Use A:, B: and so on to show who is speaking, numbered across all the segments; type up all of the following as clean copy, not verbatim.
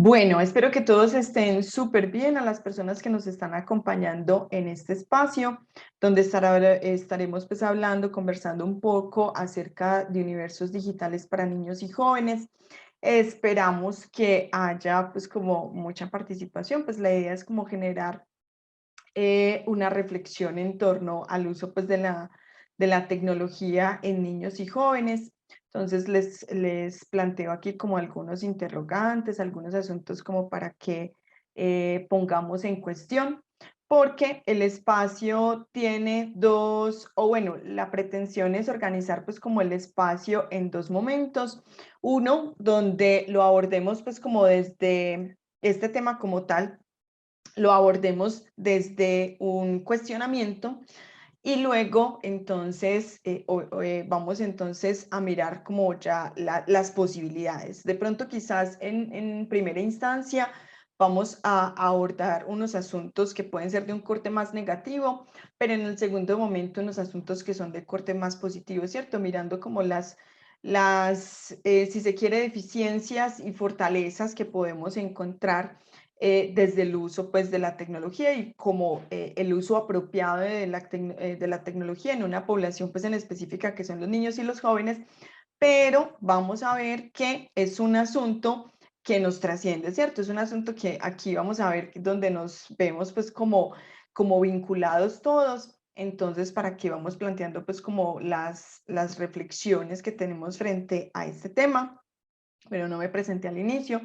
A: Bueno, espero que todos estén súper bien. A las personas que nos están acompañando en este espacio, donde estaremos pues hablando, conversando un poco acerca de universos digitales para niños y jóvenes. Esperamos que haya pues como mucha participación, pues la idea es como generar una reflexión en torno al uso pues de la tecnología en niños y jóvenes. Entonces les planteo aquí como algunos interrogantes, algunos asuntos como para que pongamos en cuestión, porque el espacio tiene dos, o bueno, la pretensión es organizar pues como el espacio en dos momentos. Uno, donde lo abordemos pues como desde este tema como tal, lo abordemos desde un cuestionamiento y luego entonces vamos entonces a mirar como ya las posibilidades. De pronto quizás en primera instancia vamos a abordar unos asuntos que pueden ser de un corte más negativo, pero en el segundo momento unos asuntos que son de corte más positivo, ¿cierto? Mirando como si se quiere, deficiencias y fortalezas que podemos encontrar desde el uso pues, de la tecnología y como el uso apropiado de la tecnología en una población pues, en específica que son los niños y los jóvenes, pero vamos a ver que es un asunto que nos trasciende, ¿cierto? Es un asunto que aquí vamos a ver donde nos vemos pues como vinculados todos. Entonces, para que vamos planteando pues como las reflexiones que tenemos frente a este tema, pero no me presenté al inicio.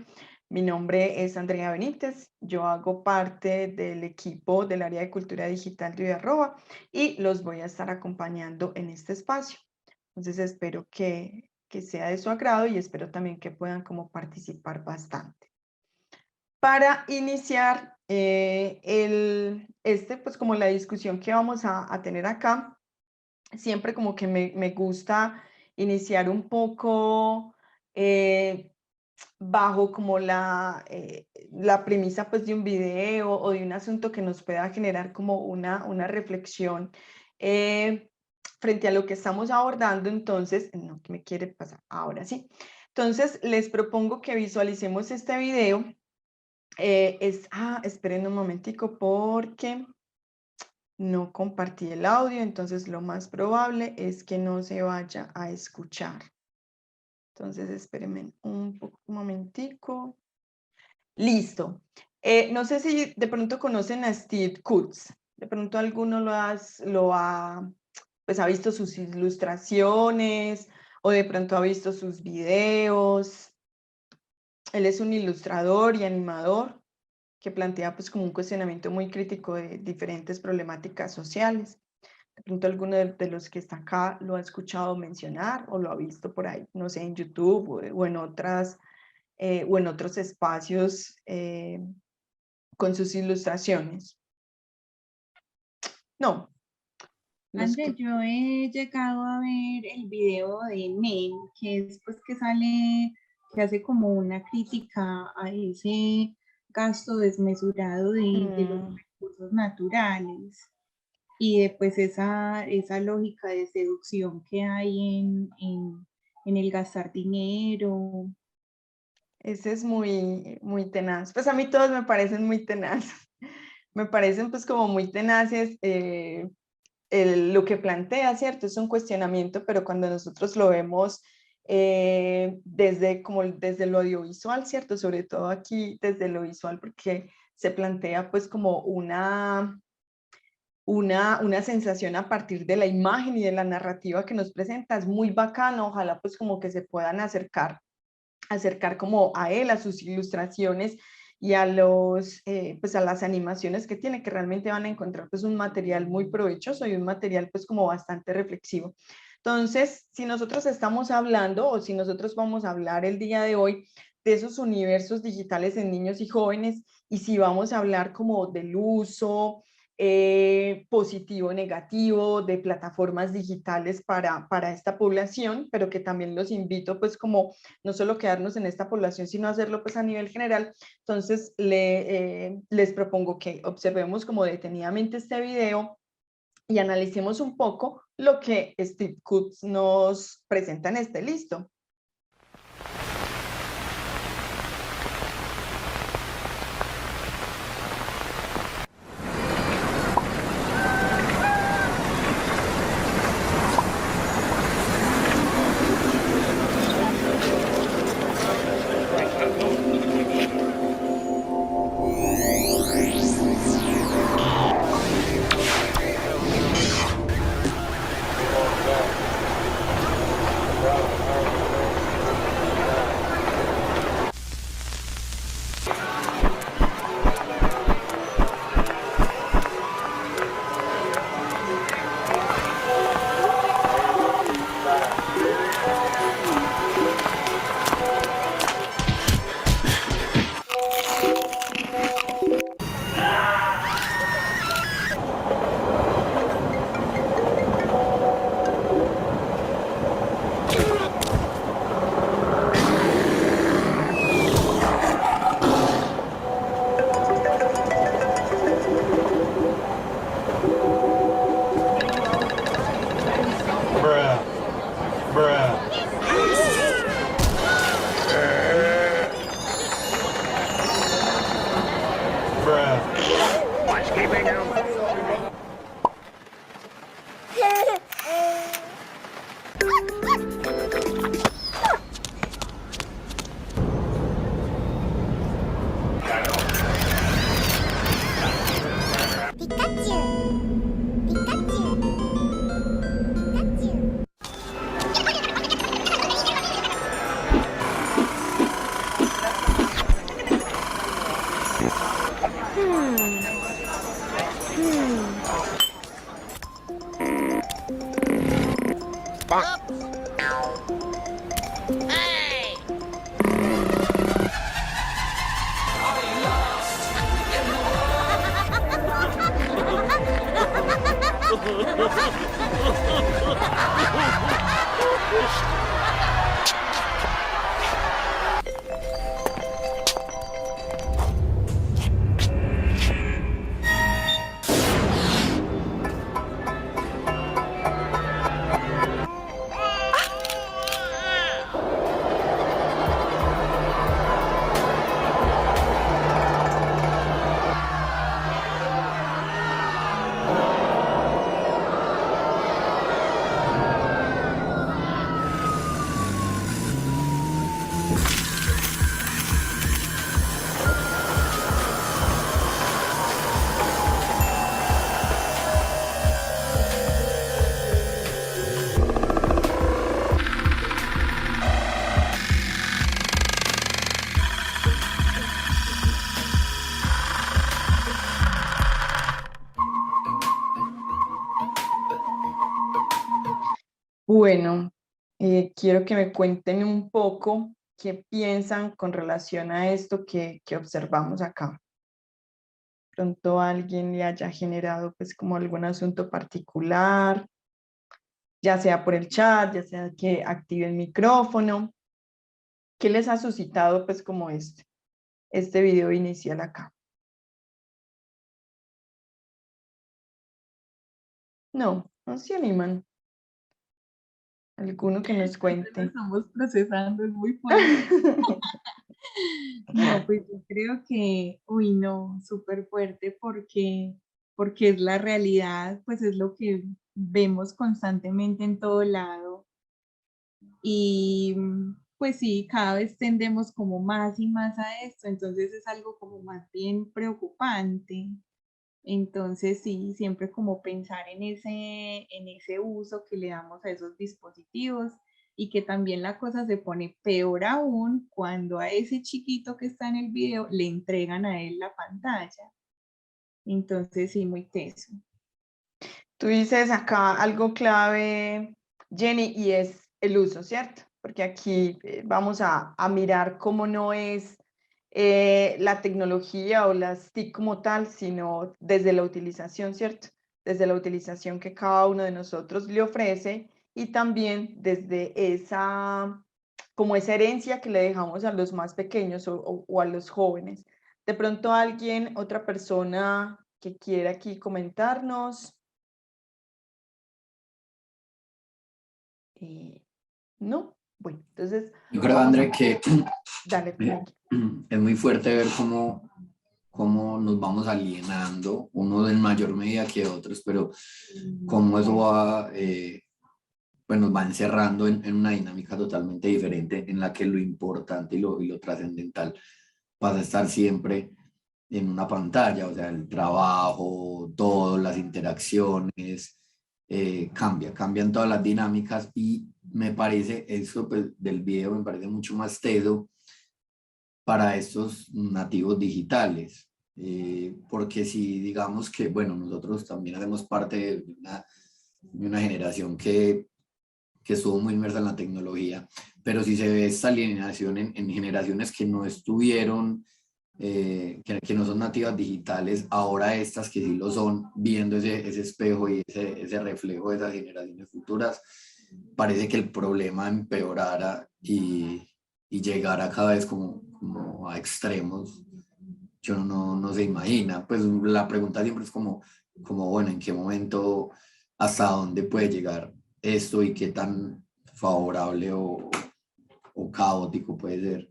A: Mi nombre es Andrea Benítez, yo hago parte del equipo del área de cultura digital de Arroba y los voy a estar acompañando en este espacio. Entonces espero que sea de su agrado y espero también que puedan como participar bastante. Para iniciar pues como la discusión que vamos a tener acá, siempre como que me gusta iniciar un poco bajo como la premisa pues de un video o de un asunto que nos pueda generar como una reflexión eh, frente a lo que estamos abordando. Entonces, no, que me quiere pasar ahora sí. Entonces, les propongo que visualicemos este video. Esperen un momentico porque no compartí el audio, entonces lo más probable es que no se vaya a escuchar. Entonces, espérenme un momentico. Listo. No sé si de pronto conocen a Steve Kutz. De pronto alguno pues ha visto sus ilustraciones o de pronto ha visto sus videos. Él es un ilustrador y animador que plantea pues como un cuestionamiento muy crítico de diferentes problemáticas sociales. De pronto alguno de los que está acá lo ha escuchado mencionar o lo ha visto por ahí, no sé, en YouTube o en otros espacios con sus ilustraciones. No, los
B: André,
A: que...
B: yo he llegado a ver el video de Mem, que es pues que sale, que hace como una crítica a ese gasto desmesurado de los
A: Mm,
B: recursos naturales y de pues esa lógica de seducción que hay en el gastar dinero.
A: ese es muy tenaz. Pues a mí todos me parecen muy tenaces. Me parecen pues como muy tenaces. Lo que plantea, ¿cierto? Es un cuestionamiento, pero cuando nosotros lo vemos desde lo audiovisual, ¿cierto? Sobre todo aquí desde lo visual, porque se plantea pues como una sensación a partir de la imagen y de la narrativa que nos presenta. Es muy bacano, ojalá pues como que se puedan acercar como a él, a sus ilustraciones y pues a las animaciones que tiene, que realmente van a encontrar pues un material muy provechoso y un material pues como bastante reflexivo. Entonces, si nosotros estamos hablando o si nosotros vamos a hablar el día de hoy de esos universos digitales en niños y jóvenes, y si vamos a hablar como del uso positivo, negativo, de plataformas digitales para esta población, pero que también los invito pues como no solo quedarnos en esta población, sino hacerlo pues a nivel general. Entonces, les propongo que observemos como detenidamente este video y analicemos un poco lo que Steve Kutz nos presenta en este listo. Bueno, quiero que me cuenten un poco qué piensan con relación a esto que observamos acá. Pronto alguien le haya generado pues como algún asunto particular, ya sea por el chat, ya sea que active el micrófono. ¿Qué les ha suscitado pues como este video inicial acá? No, no se animan. Alguno que nos
B: Lo
A: cuente.
B: estamos procesando, es muy fuerte. No, pues yo creo que, uy, no, súper fuerte porque es la realidad, pues es lo que vemos constantemente en todo lado. Y pues sí, cada vez tendemos como más y más a esto, entonces es algo como más bien preocupante. Entonces sí, siempre como pensar en ese uso que le damos a esos dispositivos y que también la cosa se pone peor aún cuando a ese chiquito que está en el video le entregan a él la pantalla. Entonces sí, muy teso.
A: Tú dices acá algo clave, Jenny, y es el uso, ¿cierto? Porque aquí vamos a mirar cómo no es la tecnología o las TIC como tal, sino desde la utilización, ¿cierto? Desde la utilización que cada uno de nosotros le ofrece y también desde como esa herencia que le dejamos a los más pequeños o a los jóvenes. De pronto alguien, otra persona que quiera aquí comentarnos. No, bueno, entonces
C: Yo creo,
A: vamos
C: André,
A: a...
C: que
A: Dale, tranqui.
C: es muy fuerte ver cómo nos vamos alienando, unos en mayor medida que otros, pero cómo eso va, pues nos va encerrando en una dinámica totalmente diferente en la que lo importante y lo trascendental pasa a estar siempre en una pantalla, o sea, el trabajo, todas las interacciones, cambian todas las dinámicas y me parece, eso pues, del video me parece mucho más teso para estos nativos digitales, porque si digamos que, bueno, nosotros también hacemos parte de una generación que estuvo muy inmersa en la tecnología, pero si se ve esta alienación en generaciones que no estuvieron, que no son nativas digitales, ahora estas que sí lo son, viendo ese espejo y ese reflejo de esas generaciones futuras, parece que el problema empeorara y llegara cada vez como a extremos que uno no se imagina. Pues la pregunta siempre es como bueno, ¿en qué momento, hasta dónde puede llegar esto y qué tan favorable o caótico puede ser?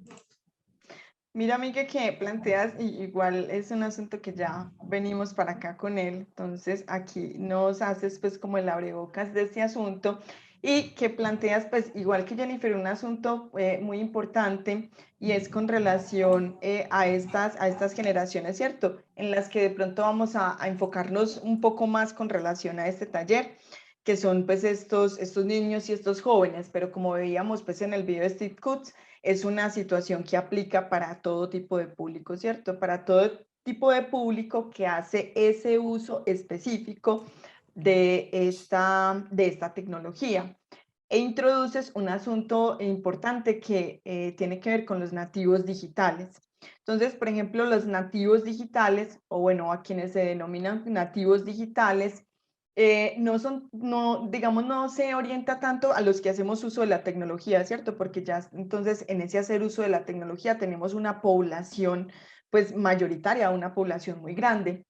A: Mira, Miguel, que planteas, y igual es un asunto que ya venimos para acá con él, entonces aquí nos haces pues como el abrebocas de este asunto y que planteas pues igual que Jennifer un asunto muy importante y es con relación a estas generaciones, ¿cierto? En las que de pronto vamos a enfocarnos un poco más con relación a este taller que son pues estos niños y estos jóvenes, pero como veíamos pues en el video de Steve Coots, es una situación que aplica para todo tipo de público, ¿cierto? Para todo tipo de público que hace ese uso específico de esta tecnología. E introduces un asunto importante que tiene que ver con los nativos digitales. Entonces, por ejemplo, los nativos digitales, o bueno, a quienes se denominan nativos digitales, no son, no, digamos, no se orienta tanto a los que hacemos uso de la tecnología, ¿cierto? Porque ya entonces en ese hacer uso de la tecnología tenemos una población pues mayoritaria, una población muy grande.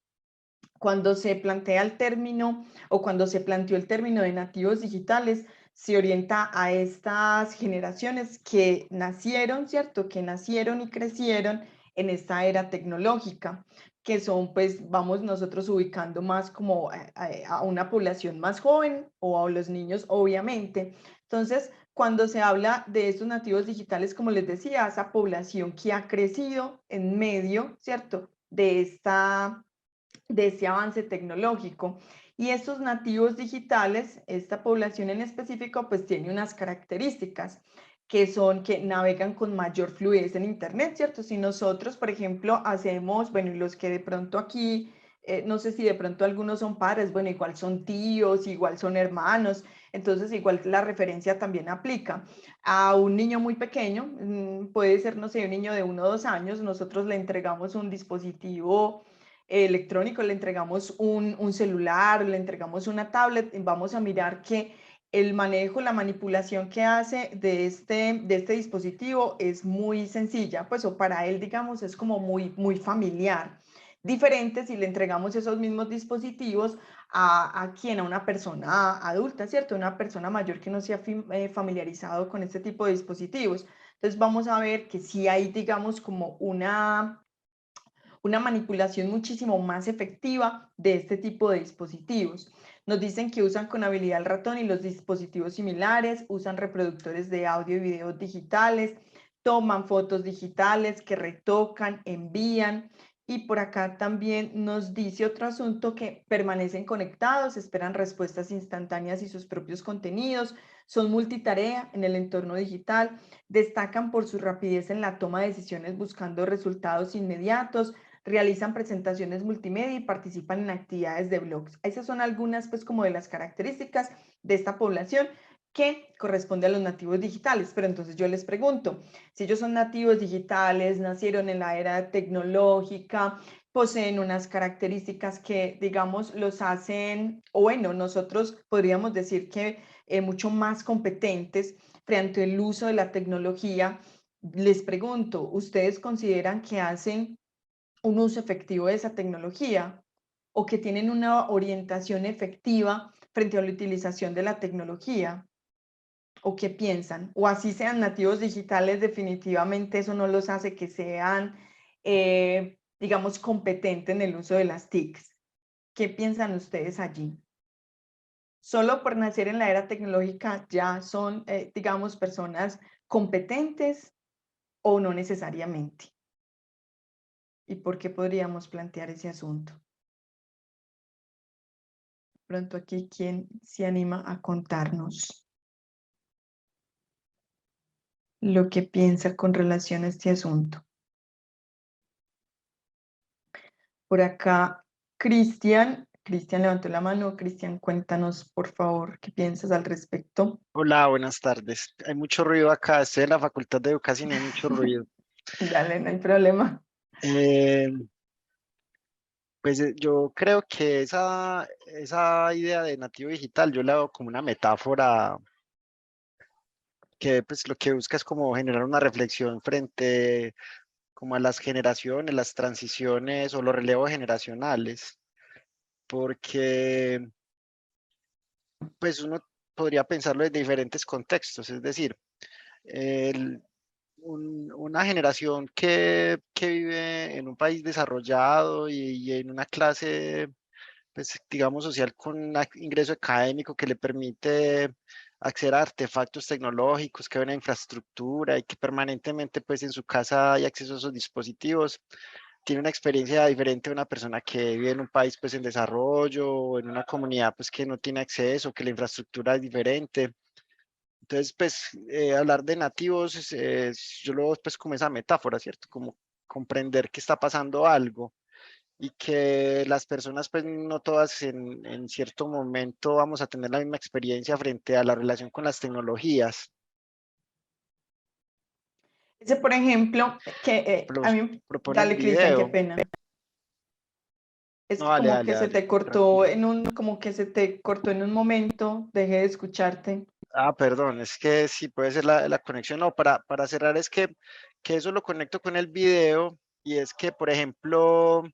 A: Cuando se plantea el término o cuando se planteó el término de nativos digitales, se orienta a estas generaciones que nacieron, ¿cierto? Que nacieron y crecieron en esta era tecnológica, que son, pues, vamos nosotros ubicando más como a una población más joven o a los niños, obviamente. Entonces, cuando se habla de estos nativos digitales, como les decía, esa población que ha crecido en medio, ¿cierto? De ese avance tecnológico. Y estos nativos digitales, esta población en específico, pues tiene unas características que son que navegan con mayor fluidez en Internet, ¿cierto? Si nosotros, por ejemplo, hacemos, bueno, y los que de pronto aquí, no sé si de pronto algunos son padres, bueno, igual son tíos, igual son hermanos, entonces igual la referencia también aplica. A un niño muy pequeño, puede ser, no sé, un niño de 1 o 2 años, nosotros le entregamos un dispositivo electrónico, le entregamos un celular, le entregamos una tablet, vamos a mirar que el manejo, la manipulación que hace de este dispositivo es muy sencilla, pues o para él, digamos, es como muy familiar. Diferente si le entregamos esos mismos dispositivos a quien, a una persona adulta, ¿cierto? Una persona mayor que no se ha familiarizado con este tipo de dispositivos. Entonces vamos a ver que sí hay, digamos, como una manipulación muchísimo más efectiva de este tipo de dispositivos. Nos dicen que usan con habilidad el ratón y los dispositivos similares, usan reproductores de audio y video digitales, toman fotos digitales que retocan, envían. Y por acá también nos dice otro asunto que permanecen conectados, esperan respuestas instantáneas y sus propios contenidos, son multitarea en el entorno digital, destacan por su rapidez en la toma de decisiones buscando resultados inmediatos, realizan presentaciones multimedia y participan en actividades de blogs. Esas son algunas pues como de las características de esta población que corresponde a los nativos digitales. Pero entonces yo les pregunto, si ellos son nativos digitales, nacieron en la era tecnológica, poseen unas características que, digamos, los hacen, o bueno, nosotros podríamos decir que mucho más competentes frente al uso de la tecnología. Les pregunto, ¿ustedes consideran que hacen un uso efectivo de esa tecnología o que tienen una orientación efectiva frente a la utilización de la tecnología? ¿O qué piensan? O así sean nativos digitales, definitivamente eso no los hace que sean, digamos, competentes en el uso de las TICs. ¿Qué piensan ustedes allí? Solo por nacer en la era tecnológica ya son, digamos, personas competentes o no necesariamente. ¿Y por qué podríamos plantear ese asunto? Pronto aquí, ¿quién se anima a contarnos lo que piensa con relación a este asunto? Por acá, Cristian levantó la mano. Cristian, cuéntanos, por favor, qué piensas al respecto.
D: Hola, buenas tardes. Hay mucho ruido acá. Estoy en la Facultad de Educación y hay mucho ruido.
A: Dale, no hay problema.
D: Eh, yo creo que esa idea de nativo digital yo la veo como una metáfora que pues lo que busca es como generar una reflexión frente como a las generaciones, las transiciones o los relevos generacionales, porque pues uno podría pensarlo desde diferentes contextos, es decir, una generación que vive en un país desarrollado y en una clase, pues, digamos, social con un ingreso académico que le permite acceder a artefactos tecnológicos, que hay una infraestructura y que permanentemente, pues, en su casa hay acceso a esos dispositivos, tiene una experiencia diferente a una persona que vive en un país, pues, en desarrollo o en una comunidad, pues, que no tiene acceso, que la infraestructura es diferente. Entonces, pues, hablar de nativos, yo lo veo, pues, como esa metáfora, ¿cierto? Como comprender que está pasando algo y que las personas, pues, no todas en cierto momento vamos a tener la misma experiencia frente a la relación con las tecnologías.
A: Ese, por ejemplo, que a
D: Los
A: mí,
D: propone el
A: dale, Cristian, qué
D: video.
A: pena. Es
D: No,
A: que
D: dale,
A: como que
D: dale,
A: se
D: dale,
A: te cortó
D: tranquilo.
A: en como que se te cortó en un momento, dejé de escucharte.
D: Ah, perdón, es que sí puede ser la conexión. No, para cerrar es que eso lo conecto con el video y es que, por ejemplo,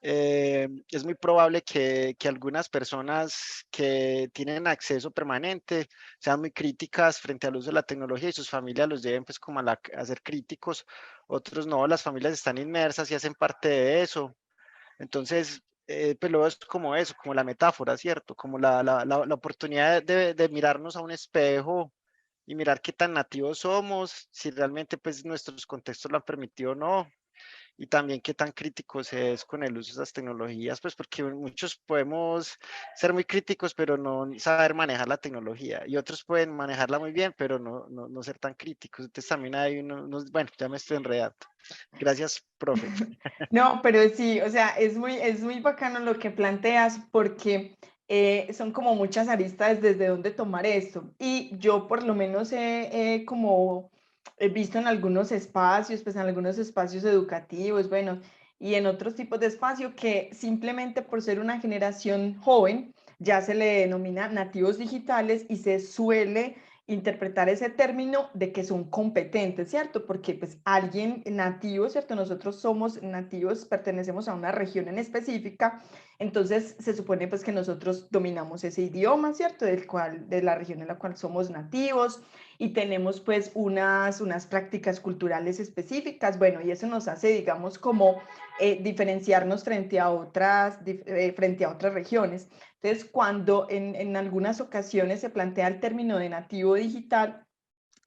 D: es muy probable que algunas personas que tienen acceso permanente sean muy críticas frente al uso de la tecnología y sus familias los lleven pues como a ser críticos, otros no, las familias están inmersas y hacen parte de eso. Entonces, pues lo es como eso, como la metáfora, ¿cierto? Como la oportunidad de mirarnos a un espejo y mirar qué tan nativos somos, si realmente pues nuestros contextos lo han permitido o no, y también qué tan críticos es con el uso de esas tecnologías, pues porque muchos podemos ser muy críticos, pero no saber manejar la tecnología, y otros pueden manejarla muy bien, pero no ser tan críticos. Entonces también hay bueno, ya me estoy enredando. Gracias, profe.
A: No, pero sí, o sea, es muy bacano lo que planteas porque son como muchas aristas desde dónde tomar esto. Y yo por lo menos como he visto en algunos espacios, pues en algunos espacios educativos, bueno, y en otros tipos de espacios que simplemente por ser una generación joven ya se le denomina nativos digitales y se suele interpretar ese término de que son competentes, ¿cierto? Porque pues alguien nativo, ¿cierto? Nosotros somos nativos, pertenecemos a una región en específica, entonces se supone pues que nosotros dominamos ese idioma, ¿cierto? De la región en la cual somos nativos y tenemos pues unas prácticas culturales específicas, bueno, y eso nos hace, digamos, como diferenciarnos frente a otras regiones. Entonces, cuando en algunas ocasiones se plantea el término de nativo digital,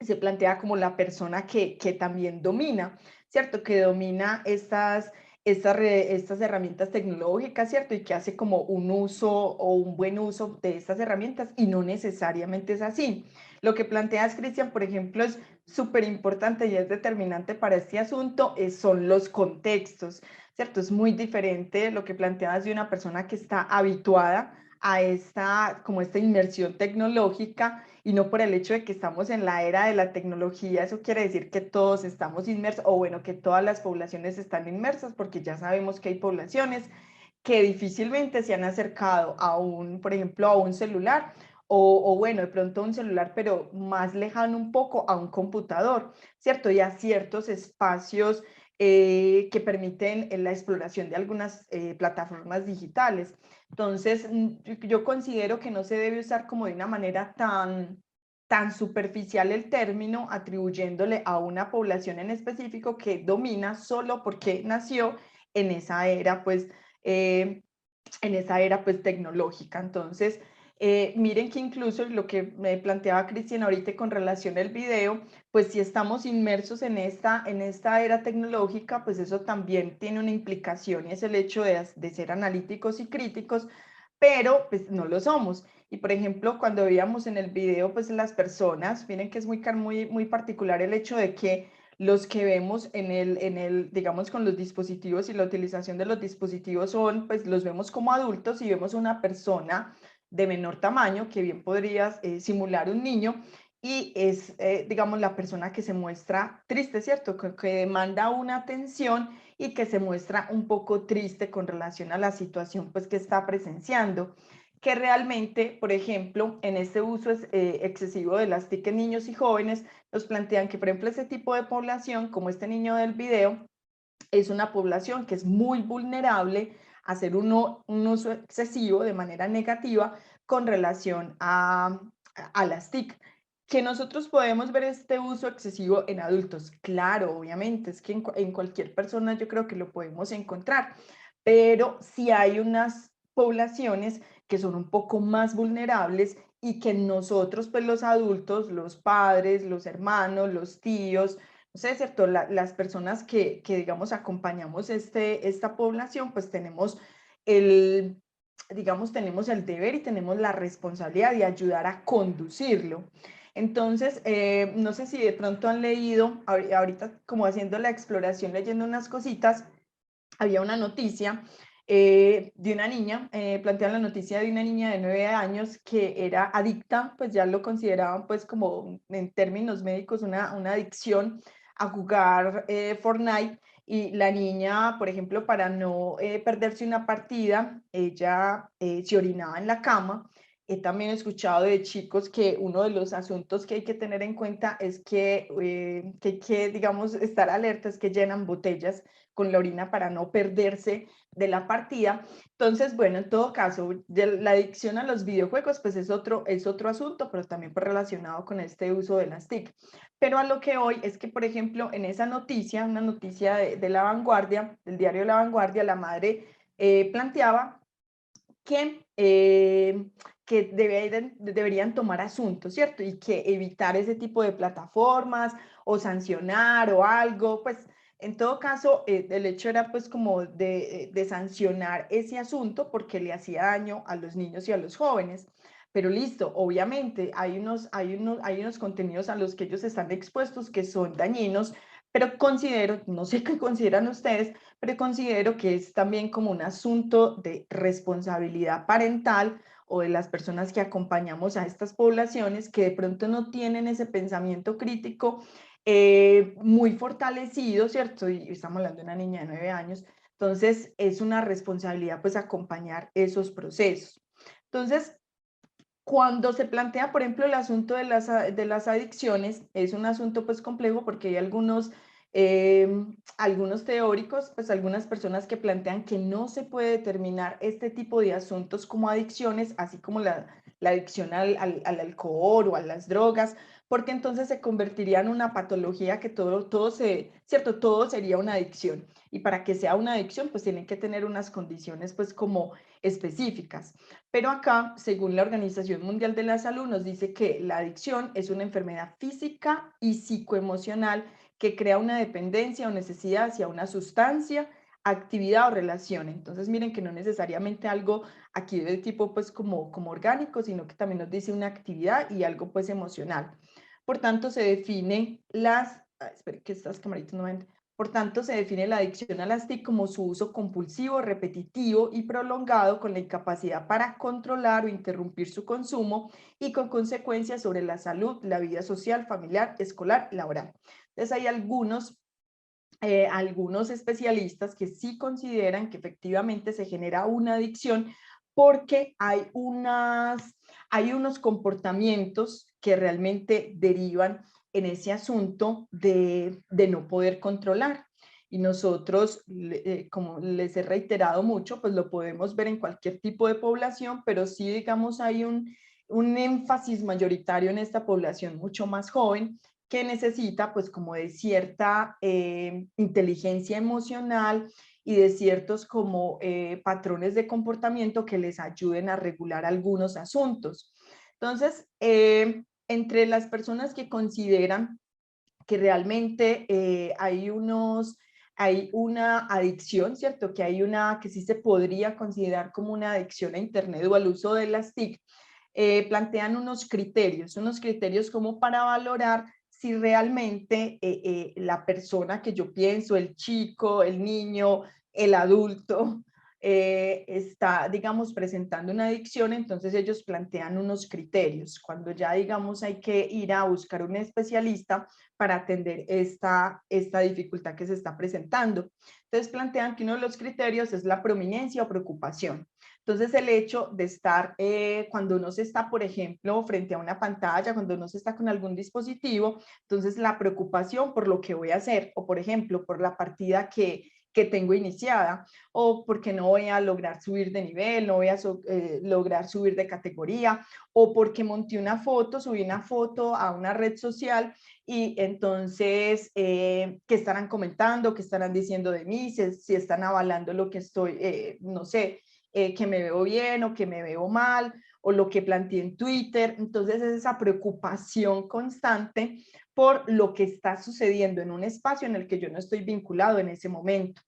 A: se plantea como la persona que también domina, ¿cierto? Que domina estas herramientas tecnológicas, ¿cierto? Y que hace como un uso o un buen uso de estas herramientas y no necesariamente es así. Lo que planteas, Cristian, por ejemplo, es súper importante y es determinante para este asunto, son los contextos, ¿cierto? Es muy diferente lo que planteabas de una persona que está habituada a como esta inmersión tecnológica y no por el hecho de que estamos en la era de la tecnología, eso quiere decir que todos estamos inmersos, o bueno, que todas las poblaciones están inmersas, porque ya sabemos que hay poblaciones que difícilmente se han acercado por ejemplo, a un celular, o bueno, de pronto a un celular, pero más lejano un poco a un computador, ¿cierto? Y a ciertos espacios que permiten la exploración de algunas plataformas digitales. Entonces, yo considero que no se debe usar como de una manera tan superficial el término, atribuyéndole a una población en específico que domina solo porque nació en esa era, pues, tecnológica. Entonces, miren que incluso lo que me planteaba Cristian ahorita con relación al video, pues si estamos inmersos en esta era tecnológica, pues eso también tiene una implicación y es el hecho de ser analíticos y críticos, pero pues no lo somos. Y por ejemplo, cuando veíamos en el video, pues las personas, miren que es muy particular el hecho de que los que vemos digamos, con los dispositivos y la utilización de los dispositivos pues los vemos como adultos y vemos una persona de menor tamaño que bien podría simular un niño y es, digamos, la persona que se muestra triste, ¿cierto? Que demanda una atención y que se muestra un poco triste con relación a la situación pues que está presenciando, que realmente, por ejemplo, en este uso excesivo de las TIC en niños y jóvenes, nos plantean que, por ejemplo, ese tipo de población, como este niño del video, es una población que es muy vulnerable a hacer un uso excesivo de manera negativa con relación a las TIC. Que nosotros podemos ver este uso excesivo en adultos, claro, obviamente, es que en cualquier persona yo creo que lo podemos encontrar, pero sí hay unas poblaciones que son un poco más vulnerables y que nosotros, pues los adultos, los padres, los hermanos, los tíos, no sé, ¿cierto? Las personas que, digamos, acompañamos esta población, pues tenemos el, digamos, tenemos el deber y tenemos la responsabilidad de ayudar a conducirlo. Entonces, no sé si de pronto han leído, ahorita como haciendo la exploración, leyendo unas cositas, había una noticia de una niña, plantean la noticia de una niña de 9 años que era adicta, pues ya lo consideraban pues como en términos médicos una adicción a jugar Fortnite, y la niña, por ejemplo, para no perderse una partida, ella se orinaba en la cama. He también escuchado de chicos que uno de los asuntos que hay que tener en cuenta es que hay que, digamos, estar alerta, es que llenan botellas con la orina para no perderse de la partida. Entonces, bueno, en todo caso, la adicción a los videojuegos, pues es otro asunto, pero también pues relacionado con este uso de las TIC. Pero a lo que hoy es que, por ejemplo, en esa noticia, una noticia de La Vanguardia, del diario La Vanguardia, la madre planteaba que deberían tomar asuntos, ¿cierto? Y que evitar ese tipo de plataformas o sancionar o algo, pues en todo caso, el hecho era pues como de sancionar ese asunto porque le hacía daño a los niños y a los jóvenes. Pero listo, obviamente hay unos contenidos a los que ellos están expuestos que son dañinos, pero considero, no sé qué consideran ustedes, pero considero que es también como un asunto de responsabilidad parental o de las personas que acompañamos a estas poblaciones que de pronto no tienen ese pensamiento crítico muy fortalecido, ¿cierto? Y estamos hablando de una niña de 9 años, entonces es una responsabilidad pues acompañar esos procesos. Entonces, cuando se plantea, por ejemplo, el asunto de las adicciones, es un asunto pues complejo porque hay algunos teóricos, pues algunas personas que plantean que no se puede determinar este tipo de asuntos como adicciones, así como la adicción al alcohol o a las drogas, porque entonces se convertiría en una patología que ¿cierto? Todo sería una adicción. Y para que sea una adicción, pues tienen que tener unas condiciones pues como específicas. Pero acá, según la Organización Mundial de la Salud, nos dice que la adicción es una enfermedad física y psicoemocional que crea una dependencia o necesidad hacia una sustancia, actividad o relación. Entonces, miren que no necesariamente algo aquí de tipo pues como orgánico, sino que también nos dice una actividad y algo pues emocional. Por tanto, se define esperen que estas camaritas no ven. Por tanto, se define la adicción a las TIC como su uso compulsivo, repetitivo y prolongado con la incapacidad para controlar o interrumpir su consumo y con consecuencias sobre la salud, la vida social, familiar, escolar, laboral. Entonces hay algunos especialistas que sí consideran que efectivamente se genera una adicción porque hay unos comportamientos que realmente derivan en ese asunto de no poder controlar. Y nosotros, como les he reiterado mucho, pues lo podemos ver en cualquier tipo de población, pero sí, digamos, hay un énfasis mayoritario en esta población mucho más joven que necesita pues como de cierta inteligencia emocional y de ciertos como patrones de comportamiento que les ayuden a regular algunos asuntos. Entonces, entre las personas que consideran que realmente hay una adicción, ¿cierto? Que sí se podría considerar como una adicción a Internet o al uso de las TIC, plantean unos criterios como para valorar si realmente la persona que yo pienso, el chico, el niño, el adulto, está, digamos, presentando una adicción. Entonces ellos plantean unos criterios. Cuando ya, digamos, hay que ir a buscar un especialista para atender esta dificultad que se está presentando. Entonces plantean que uno de los criterios es la prominencia o preocupación. Entonces, el hecho de estar, cuando uno se está, por ejemplo, frente a una pantalla, cuando uno se está con algún dispositivo, entonces la preocupación por lo que voy a hacer, o por ejemplo, por la partida que tengo iniciada, o porque no voy a lograr subir de nivel, no voy a lograr subir de categoría, o porque monté una foto, subí una foto a una red social y entonces, ¿qué estarán comentando? ¿Qué estarán diciendo de mí? Si están avalando lo que estoy, no sé, que me veo bien o que me veo mal, o lo que planteé en Twitter. Entonces es esa preocupación constante por lo que está sucediendo en un espacio en el que yo no estoy vinculado en ese momento.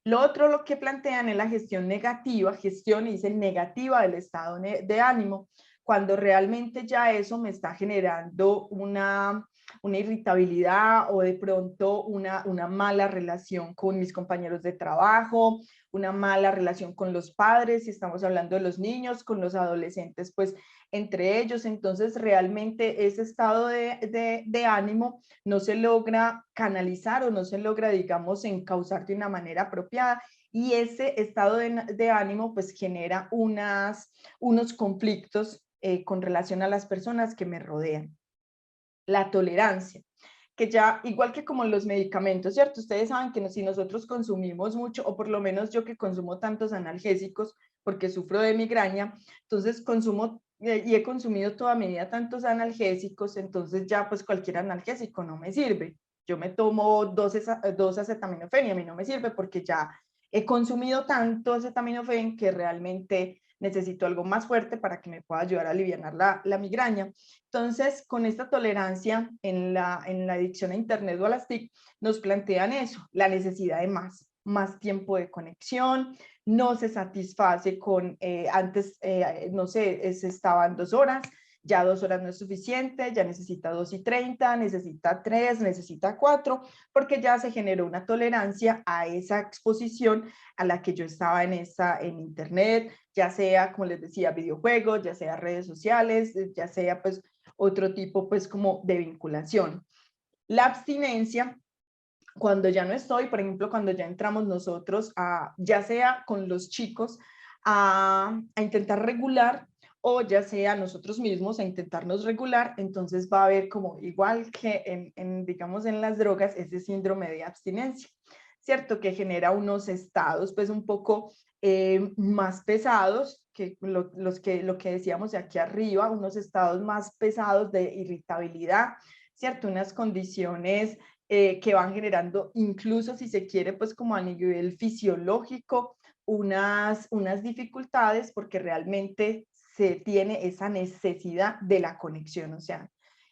A: Lo otro, lo que plantean es la gestión negativa, gestión y dicen negativa del estado de ánimo, cuando realmente ya eso me está generando una irritabilidad o de pronto una mala relación con mis compañeros de trabajo, una mala relación con los padres, si estamos hablando de los niños, con los adolescentes, pues entre ellos. Entonces realmente ese estado de ánimo no se logra canalizar o no se logra, digamos, encauzar de una manera apropiada, y ese estado de ánimo pues genera unos conflictos con relación a las personas que me rodean. La tolerancia, que ya igual que como los medicamentos, ¿cierto? Ustedes saben que si nosotros consumimos mucho, o por lo menos yo que consumo tantos analgésicos porque sufro de migraña, entonces consumo y he consumido toda mi vida tantos analgésicos, entonces ya pues cualquier analgésico no me sirve. Yo me tomo dos acetaminofén y a mí no me sirve porque ya he consumido tanto acetaminofén que realmente necesito algo más fuerte para que me pueda ayudar a aliviar la migraña. Entonces, con esta tolerancia en la adicción a Internet o a las TIC, nos plantean eso, la necesidad de más tiempo de conexión, no se satisface con, antes, no sé, se estaban 2 horas, ya 2 horas no es suficiente, ya necesita 2:30, necesita 3, necesita 4, porque ya se generó una tolerancia a esa exposición a la que yo estaba en Internet, ya sea, como les decía, videojuegos, ya sea redes sociales, ya sea pues otro tipo pues como de vinculación. La abstinencia, cuando ya no estoy, por ejemplo, cuando ya entramos nosotros, ya sea con los chicos, a intentar regular, o ya sea nosotros mismos a intentarnos regular, entonces va a haber como igual que digamos en las drogas, ese síndrome de abstinencia, ¿cierto? Que genera unos estados pues un poco más pesados, que lo que decíamos de aquí arriba, unos estados más pesados de irritabilidad, ¿cierto? Unas condiciones que van generando, incluso si se quiere, pues como a nivel fisiológico, unas dificultades, porque realmente se tiene esa necesidad de la conexión, o sea,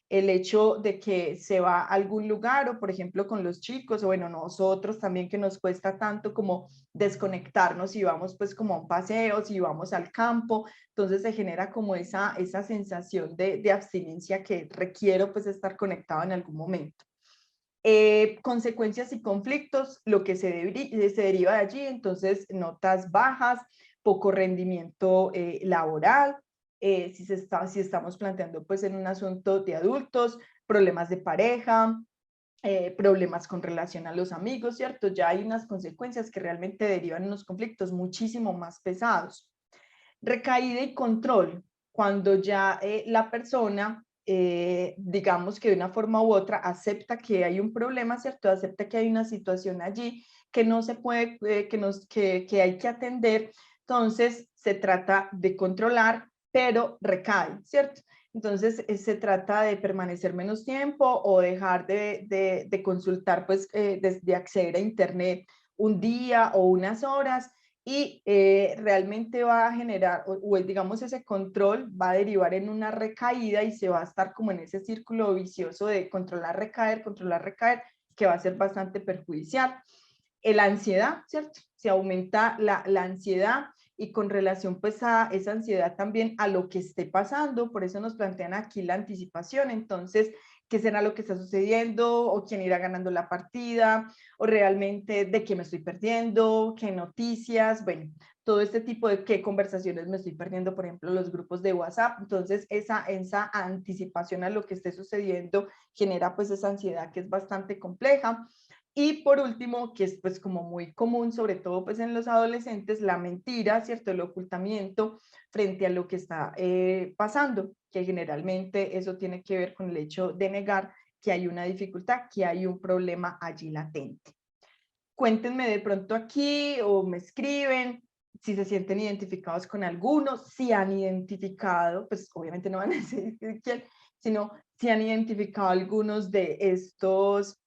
A: el hecho de que se va a algún lugar, o por ejemplo con los chicos, o bueno, nosotros también, que nos cuesta tanto como desconectarnos y vamos pues como a un paseo, si vamos al campo, entonces se genera como esa sensación de abstinencia, que requiero pues estar conectado en algún momento. Consecuencias y conflictos, lo que se deriva de allí, entonces notas bajas, poco rendimiento laboral, si estamos planteando pues en un asunto de adultos, problemas de pareja, problemas con relación a los amigos, ¿cierto? Ya hay unas consecuencias que realmente derivan en unos conflictos muchísimo más pesados. Recaída y control, cuando ya la persona, digamos que de una forma u otra, acepta que hay un problema, ¿cierto? Acepta que hay una situación allí que no se puede, que hay que atender, entonces se trata de controlar, pero recae, ¿cierto? Entonces se trata de permanecer menos tiempo o dejar de consultar, pues de acceder a Internet un día o unas horas, y realmente va a generar, o digamos ese control va a derivar en una recaída, y se va a estar como en ese círculo vicioso de controlar, recaer, que va a ser bastante perjudicial. La ansiedad, ¿cierto? Se aumenta la ansiedad, y con relación pues a esa ansiedad también a lo que esté pasando, por eso nos plantean aquí la anticipación, entonces, ¿qué será lo que está sucediendo? ¿O quién irá ganando la partida? ¿O realmente de qué me estoy perdiendo? ¿Qué noticias? Bueno, todo este tipo de qué conversaciones me estoy perdiendo, por ejemplo, los grupos de WhatsApp. Entonces, esa anticipación a lo que esté sucediendo genera pues esa ansiedad que es bastante compleja. Y por último, que es pues como muy común, sobre todo pues en los adolescentes, la mentira, ¿cierto? El ocultamiento frente a lo que está pasando, que generalmente eso tiene que ver con el hecho de negar que hay una dificultad, que hay un problema allí latente. cuéntenme de pronto aquí o me escriben si se sienten identificados con algunos, si han identificado, pues obviamente no van a decir quién, sino si han identificado algunos de estos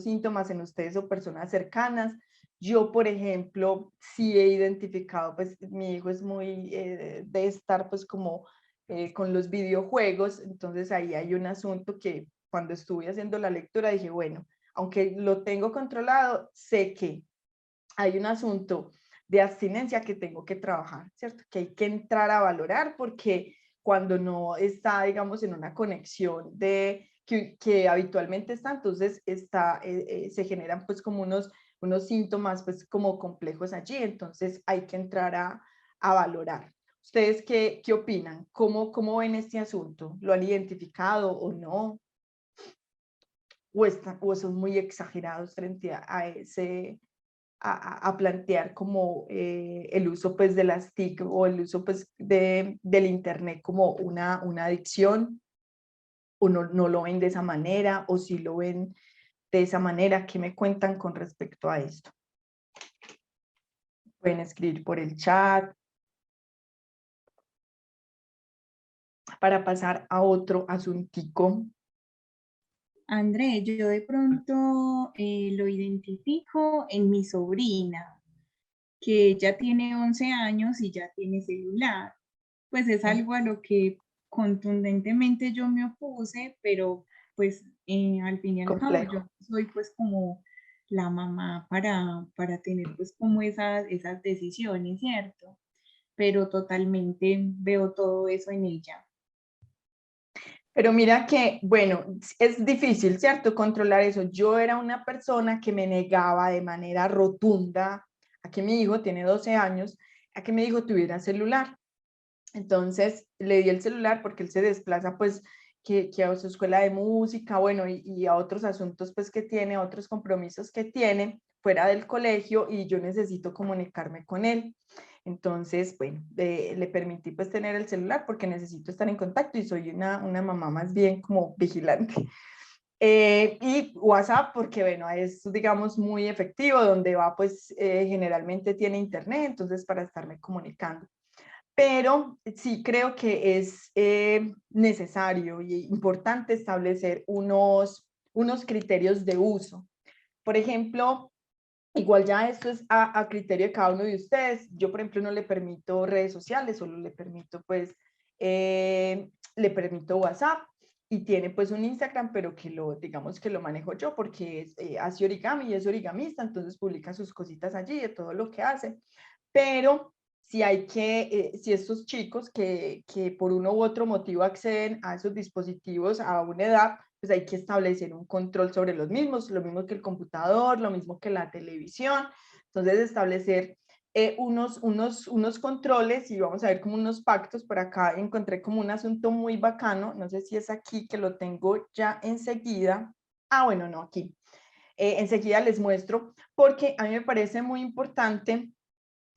A: síntomas en ustedes o personas cercanas. Yo, por ejemplo, sí he identificado, pues mi hijo es muy de estar pues como con los videojuegos, entonces ahí hay un asunto que cuando estuve haciendo la lectura dije, bueno, aunque lo tengo controlado, sé que hay un asunto de abstinencia que tengo que trabajar, ¿cierto? Que hay que entrar a valorar porque cuando no está, digamos, en una conexión que habitualmente está, entonces se generan pues como unos síntomas pues como complejos allí, entonces hay que entrar a valorar. ¿Ustedes qué opinan? ¿Cómo ven este asunto? ¿Lo han identificado o no? ¿O son muy exagerados frente a ese a plantear como el uso pues de las TIC o el uso pues del internet como una adicción, o no lo ven de esa manera, o si lo ven de esa manera? ¿Qué me cuentan con respecto a esto? Pueden escribir por el chat para pasar a otro asuntico.
B: André, yo de pronto lo identifico en mi sobrina, que ya tiene 11 años y ya tiene celular. Pues es algo a lo que contundentemente yo me opuse, pero pues al fin y al cabo yo
A: Complejo.
B: soy pues como la mamá para tener pues como esas decisiones, ¿cierto? Pero totalmente veo todo eso en ella.
A: Pero mira que, bueno, es difícil, ¿cierto? Controlar eso. Yo era una persona que me negaba de manera rotunda a que mi hijo, tiene 12 años, a que mi hijo tuviera celular. Entonces le di el celular porque él se desplaza pues que a su escuela de música, bueno, y a otros asuntos pues que tiene, otros compromisos que tiene fuera del colegio, y yo necesito comunicarme con él. Entonces, bueno, le permití pues tener el celular porque necesito estar en contacto y soy una mamá más bien como vigilante. Y WhatsApp porque, bueno, es, digamos, muy efectivo, donde va pues generalmente tiene internet, entonces para estarme comunicando. Pero sí creo que es necesario y importante establecer unos criterios de uso. Por ejemplo, igual ya esto es a criterio de cada uno de ustedes. Yo, por ejemplo, no le permito redes sociales, solo le permito pues, le permito WhatsApp, y tiene pues un Instagram, pero digamos que lo manejo yo porque hace origami y es origamista, entonces publica sus cositas allí de todo lo que hace. Pero si estos chicos que por uno u otro motivo acceden a esos dispositivos a una edad, pues hay que establecer un control sobre los mismos, lo mismo que el computador, lo mismo que la televisión. Entonces establecer unos controles, y vamos a ver como unos pactos. Por acá encontré como un asunto muy bacano, no sé si es aquí que lo tengo ya enseguida. Ah, bueno, no, aquí. Enseguida les muestro, porque a mí me parece muy importante.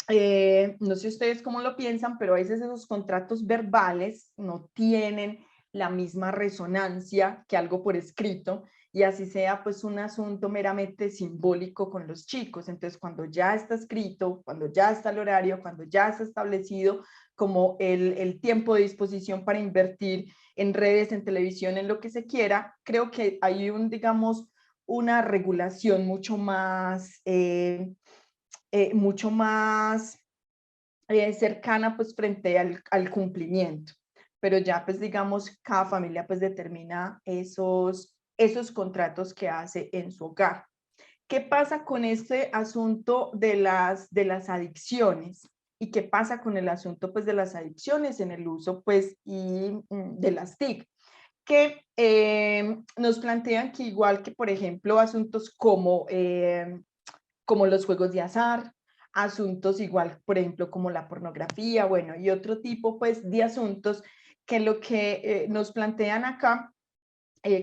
A: No sé ustedes cómo lo piensan, pero a veces esos contratos verbales no tienen la misma resonancia que algo por escrito, y así sea pues un asunto meramente simbólico con los chicos. Entonces, cuando ya está escrito, cuando ya está el horario, cuando ya está establecido como el tiempo de disposición para invertir en redes, en televisión, en lo que se quiera, creo que hay digamos, una regulación mucho más cercana pues frente al cumplimiento. Pero ya pues digamos cada familia pues determina esos contratos que hace en su hogar. ¿Qué pasa con este asunto de las adicciones? ¿Y qué pasa con el asunto pues de las adicciones en el uso pues de las TIC? Que nos plantean que, igual que por ejemplo asuntos como los juegos de azar, asuntos igual, por ejemplo, como la pornografía, bueno, y otro tipo, pues, de asuntos, que lo que nos plantean acá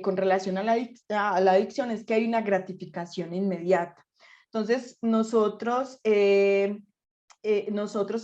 A: con relación a la adicción es que hay una gratificación inmediata. Entonces, nosotros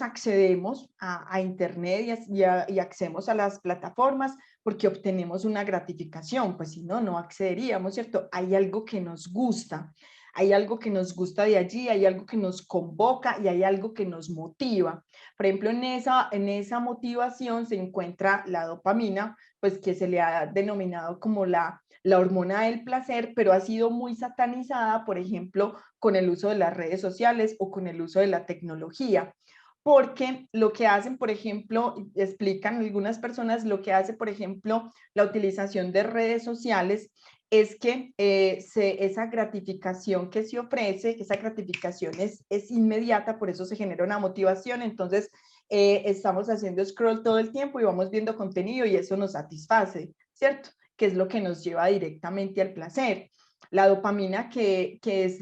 A: accedemos a Internet y accedemos a las plataformas porque obtenemos una gratificación, pues si no, no accederíamos, ¿cierto? Hay algo que nos gusta, hay algo que nos gusta de allí, hay algo que nos convoca y hay algo que nos motiva. Por ejemplo, en esa motivación se encuentra la dopamina, pues que se le ha denominado como la hormona del placer, pero ha sido muy satanizada, por ejemplo, con el uso de las redes sociales o con el uso de la tecnología. Porque lo que hacen, por ejemplo, explican algunas personas, lo que hace, por ejemplo, la utilización de redes sociales es que esa gratificación que se ofrece, esa gratificación es inmediata, por eso se genera una motivación. Entonces, estamos haciendo scroll todo el tiempo y vamos viendo contenido y eso nos satisface, ¿cierto? Que es lo que nos lleva directamente al placer. La dopamina, que es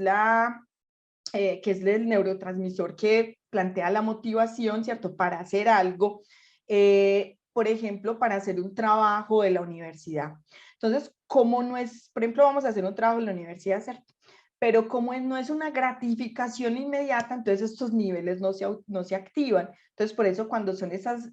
A: el neurotransmisor que plantea la motivación, ¿cierto? Para hacer algo, por ejemplo, para hacer un trabajo de la universidad. Entonces, como no es, por ejemplo, vamos a hacer un trabajo en la universidad, ¿cierto? Pero como no es una gratificación inmediata, entonces estos niveles no se activan. Entonces, por eso cuando son esos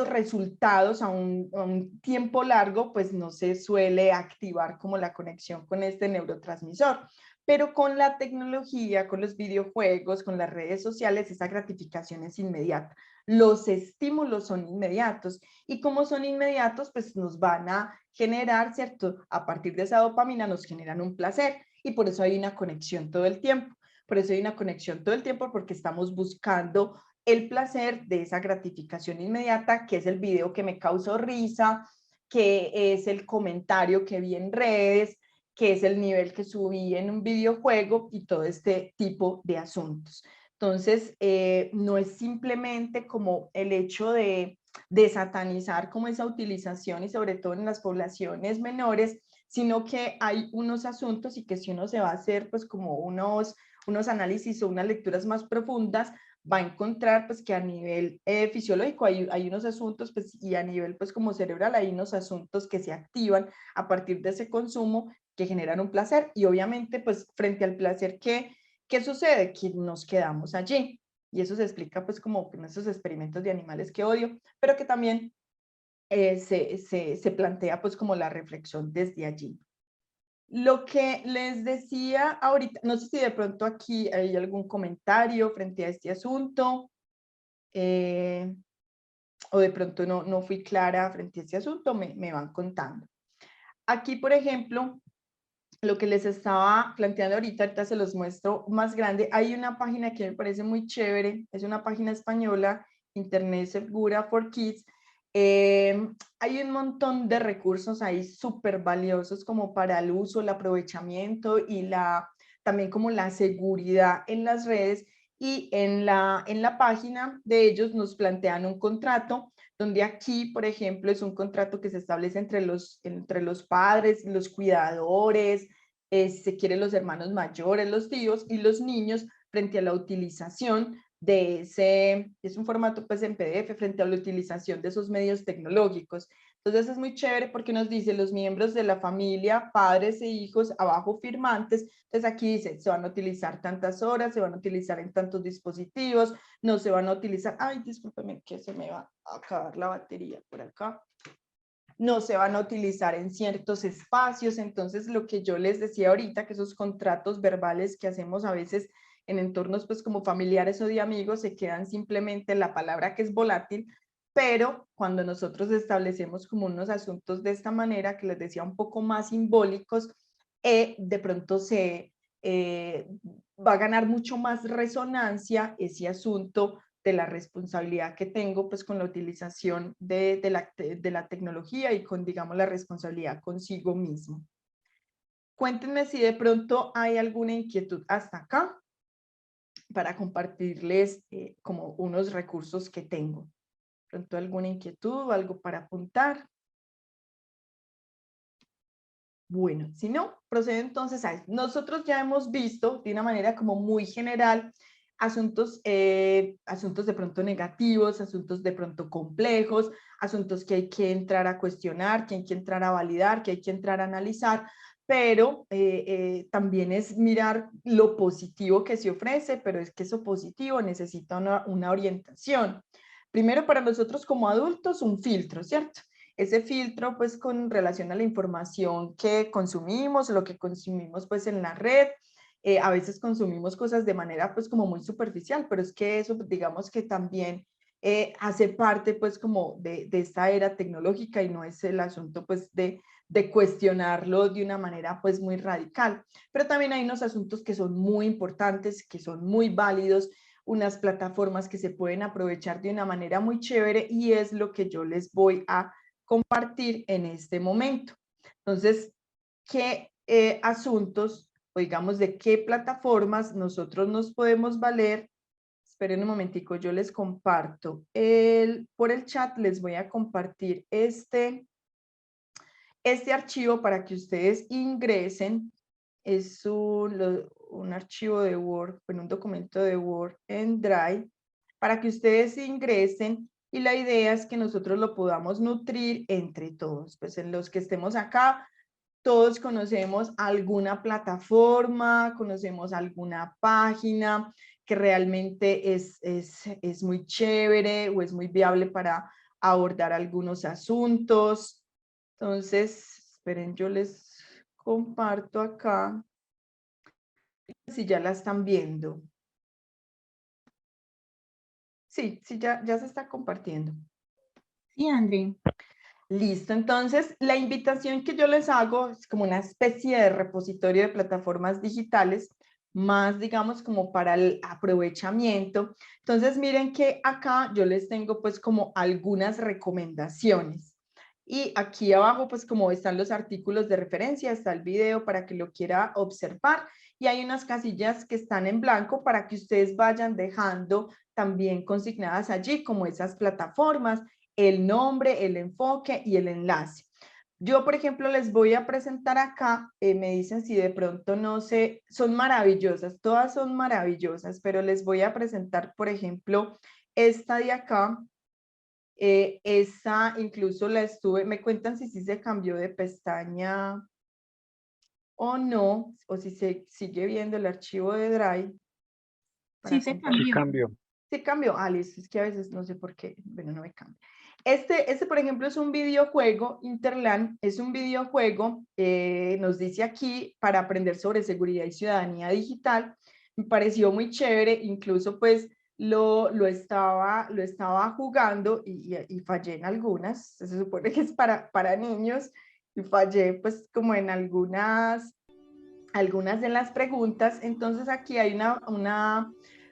A: resultados a un tiempo largo, pues no se suele activar como la conexión con este neurotransmisor. Pero con la tecnología, con los videojuegos, con las redes sociales, esa gratificación es inmediata. Los estímulos son inmediatos y como son inmediatos, pues nos van a generar, ¿cierto? A partir de esa dopamina nos generan un placer y por eso hay una conexión todo el tiempo. Por eso hay una conexión todo el tiempo porque estamos buscando el placer de esa gratificación inmediata, que es el video que me causó risa, que es el comentario que vi en redes, que es el nivel que subí en un videojuego y todo este tipo de asuntos. Entonces, no es simplemente como el hecho de satanizar como esa utilización y sobre todo en las poblaciones menores, sino que hay unos asuntos y que si uno se va a hacer pues como unos análisis o unas lecturas más profundas, va a encontrar pues que a nivel fisiológico hay unos asuntos pues y a nivel pues como cerebral hay unos asuntos que se activan a partir de ese consumo que generan un placer y obviamente pues frente al placer ¿qué sucede? Que nos quedamos allí y eso se explica pues como en esos experimentos de animales que odio, pero que también se plantea pues como la reflexión desde allí. Lo que les decía ahorita, no sé si de pronto aquí hay algún comentario frente a este asunto, o de pronto no fui clara frente a este asunto, me van contando. Aquí, por ejemplo, lo que les estaba planteando ahorita se los muestro más grande. Hay una página que me parece muy chévere, es una página española, Internet Segura for Kids. Hay un montón de recursos ahí súper valiosos como para el uso, el aprovechamiento y también como la seguridad en las redes. Y en la página de ellos nos plantean un contrato donde aquí, por ejemplo, es un contrato que se establece entre los padres, los cuidadores, si se quiere los hermanos mayores, los tíos y los niños frente a la utilización de es un formato pues en PDF frente a la utilización de esos medios tecnológicos. Entonces es muy chévere porque nos dice los miembros de la familia, padres e hijos, abajo firmantes. Entonces aquí dice, se van a utilizar tantas horas, se van a utilizar en tantos dispositivos, no se van a utilizar, ay, discúlpeme que se me va a acabar la batería por acá. No se van a utilizar en ciertos espacios. Entonces, lo que yo les decía ahorita, que esos contratos verbales que hacemos a veces en entornos pues como familiares o de amigos se quedan simplemente en la palabra que es volátil, pero cuando nosotros establecemos como unos asuntos de esta manera, que les decía un poco más simbólicos, de pronto va a ganar mucho más resonancia ese asunto de la responsabilidad que tengo pues con la utilización de la tecnología y con, digamos, la responsabilidad consigo mismo. Cuéntenme si de pronto hay alguna inquietud hasta acá para compartirles como unos recursos que tengo. De pronto alguna inquietud o algo para apuntar. Bueno, si no, procedo entonces a esto. Nosotros ya hemos visto de una manera como muy general asuntos de pronto negativos, asuntos de pronto complejos, asuntos que hay que entrar a cuestionar, que hay que entrar a validar, que hay que entrar a analizar, pero también es mirar lo positivo que se ofrece, pero es que eso positivo necesita una orientación. Primero para nosotros como adultos, un filtro, ¿cierto? ese filtro pues con relación a la información que consumimos, lo que consumimos pues en la red. A veces consumimos cosas de manera pues como muy superficial, pero es que eso digamos que también hace parte pues como de esta era tecnológica y no es el asunto pues de cuestionarlo de una manera pues muy radical. Pero también hay unos asuntos que son muy importantes, que son muy válidos, unas plataformas que se pueden aprovechar de una manera muy chévere y es lo que yo les voy a compartir en este momento. Entonces, ¿qué asuntos o digamos de qué plataformas nosotros nos podemos valer? Esperen un momentico, yo les comparto. Por el chat les voy a compartir este archivo para que ustedes ingresen. Es un archivo de Word, en un documento de Word en Drive, para que ustedes ingresen y la idea es que nosotros lo podamos nutrir entre todos. Pues en los que estemos acá, todos conocemos alguna plataforma, conocemos alguna página que realmente es muy chévere o es muy viable para abordar algunos asuntos. Entonces, esperen, yo les comparto acá, si ya la están viendo. Sí, ya se está compartiendo.
B: Sí, André.
A: Listo, entonces la invitación que yo les hago es como una especie de repositorio de plataformas digitales, más digamos como para el aprovechamiento. Entonces miren que acá yo les tengo pues como algunas recomendaciones. Y aquí abajo pues como están los artículos de referencia, está el video para que lo quiera observar y hay unas casillas que están en blanco para que ustedes vayan dejando también consignadas allí como esas plataformas, el nombre, el enfoque y el enlace. Yo, por ejemplo, les voy a presentar acá, me dicen si de pronto no sé, son maravillosas, todas son maravillosas, pero les voy a presentar, por ejemplo, esta de acá. Esa incluso la estuve, me cuentan si sí se cambió de pestaña o no, o si se sigue viendo el archivo de Drive.
B: Sí se cambió.
D: Sí, cambio.
A: Sí cambió, Alice, es que a veces no sé por qué, bueno, no me cambia. Este, por ejemplo, es un videojuego, Interland, es un videojuego, nos dice aquí, para aprender sobre seguridad y ciudadanía digital. Me pareció muy chévere, incluso pues lo estaba jugando y fallé en algunas, se supone que es para niños, y fallé pues como en algunas de las preguntas. Entonces aquí hay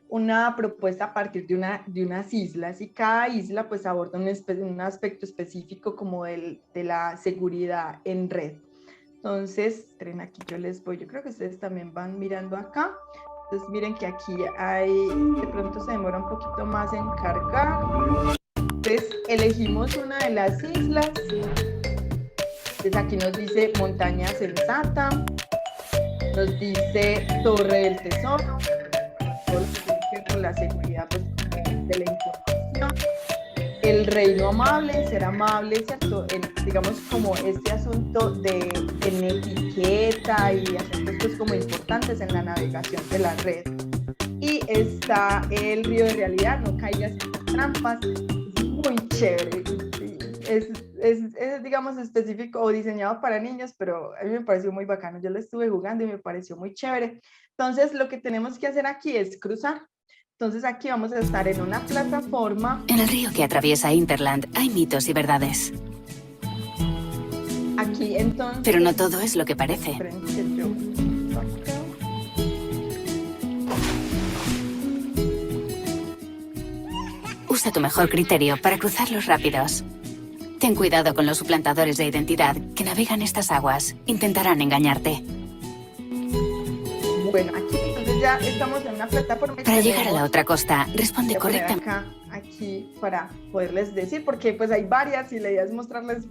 A: una propuesta a partir de unas islas y cada isla pues aborda un aspecto específico como de la seguridad en red. Entonces, esperen, aquí yo creo que ustedes también van mirando acá. Entonces miren que aquí de pronto se demora un poquito más en cargar. Entonces elegimos una de las islas. Entonces aquí nos dice Montaña Sensata, nos dice Torre del Tesoro, todo lo que tiene que ver con la seguridad pues, de la información, el reino amable, ser amable, ¿cierto? Digamos como este asunto en etiqueta y asuntos pues, como importantes en la navegación de la red. Y está el río de realidad, no caigas en las trampas, es muy chévere. Es, digamos, específico o diseñado para niños, pero a mí me pareció muy bacano. Yo lo estuve jugando y me pareció muy chévere. Entonces, lo que tenemos que hacer aquí es cruzar. Entonces, aquí vamos a estar en una plataforma.
E: En el río que atraviesa Interland hay mitos y verdades.
A: Aquí, entonces...
E: Pero no todo es lo que parece. Usa tu mejor criterio para cruzar los rápidos. Ten cuidado con los suplantadores de identidad que navegan estas aguas. Intentarán engañarte.
A: Bueno, aquí entonces ya estamos en una plataforma.
E: Para llegar a la otra costa, responde correctamente.
A: Aquí para poderles decir, porque pues hay varias y la idea es mostrarles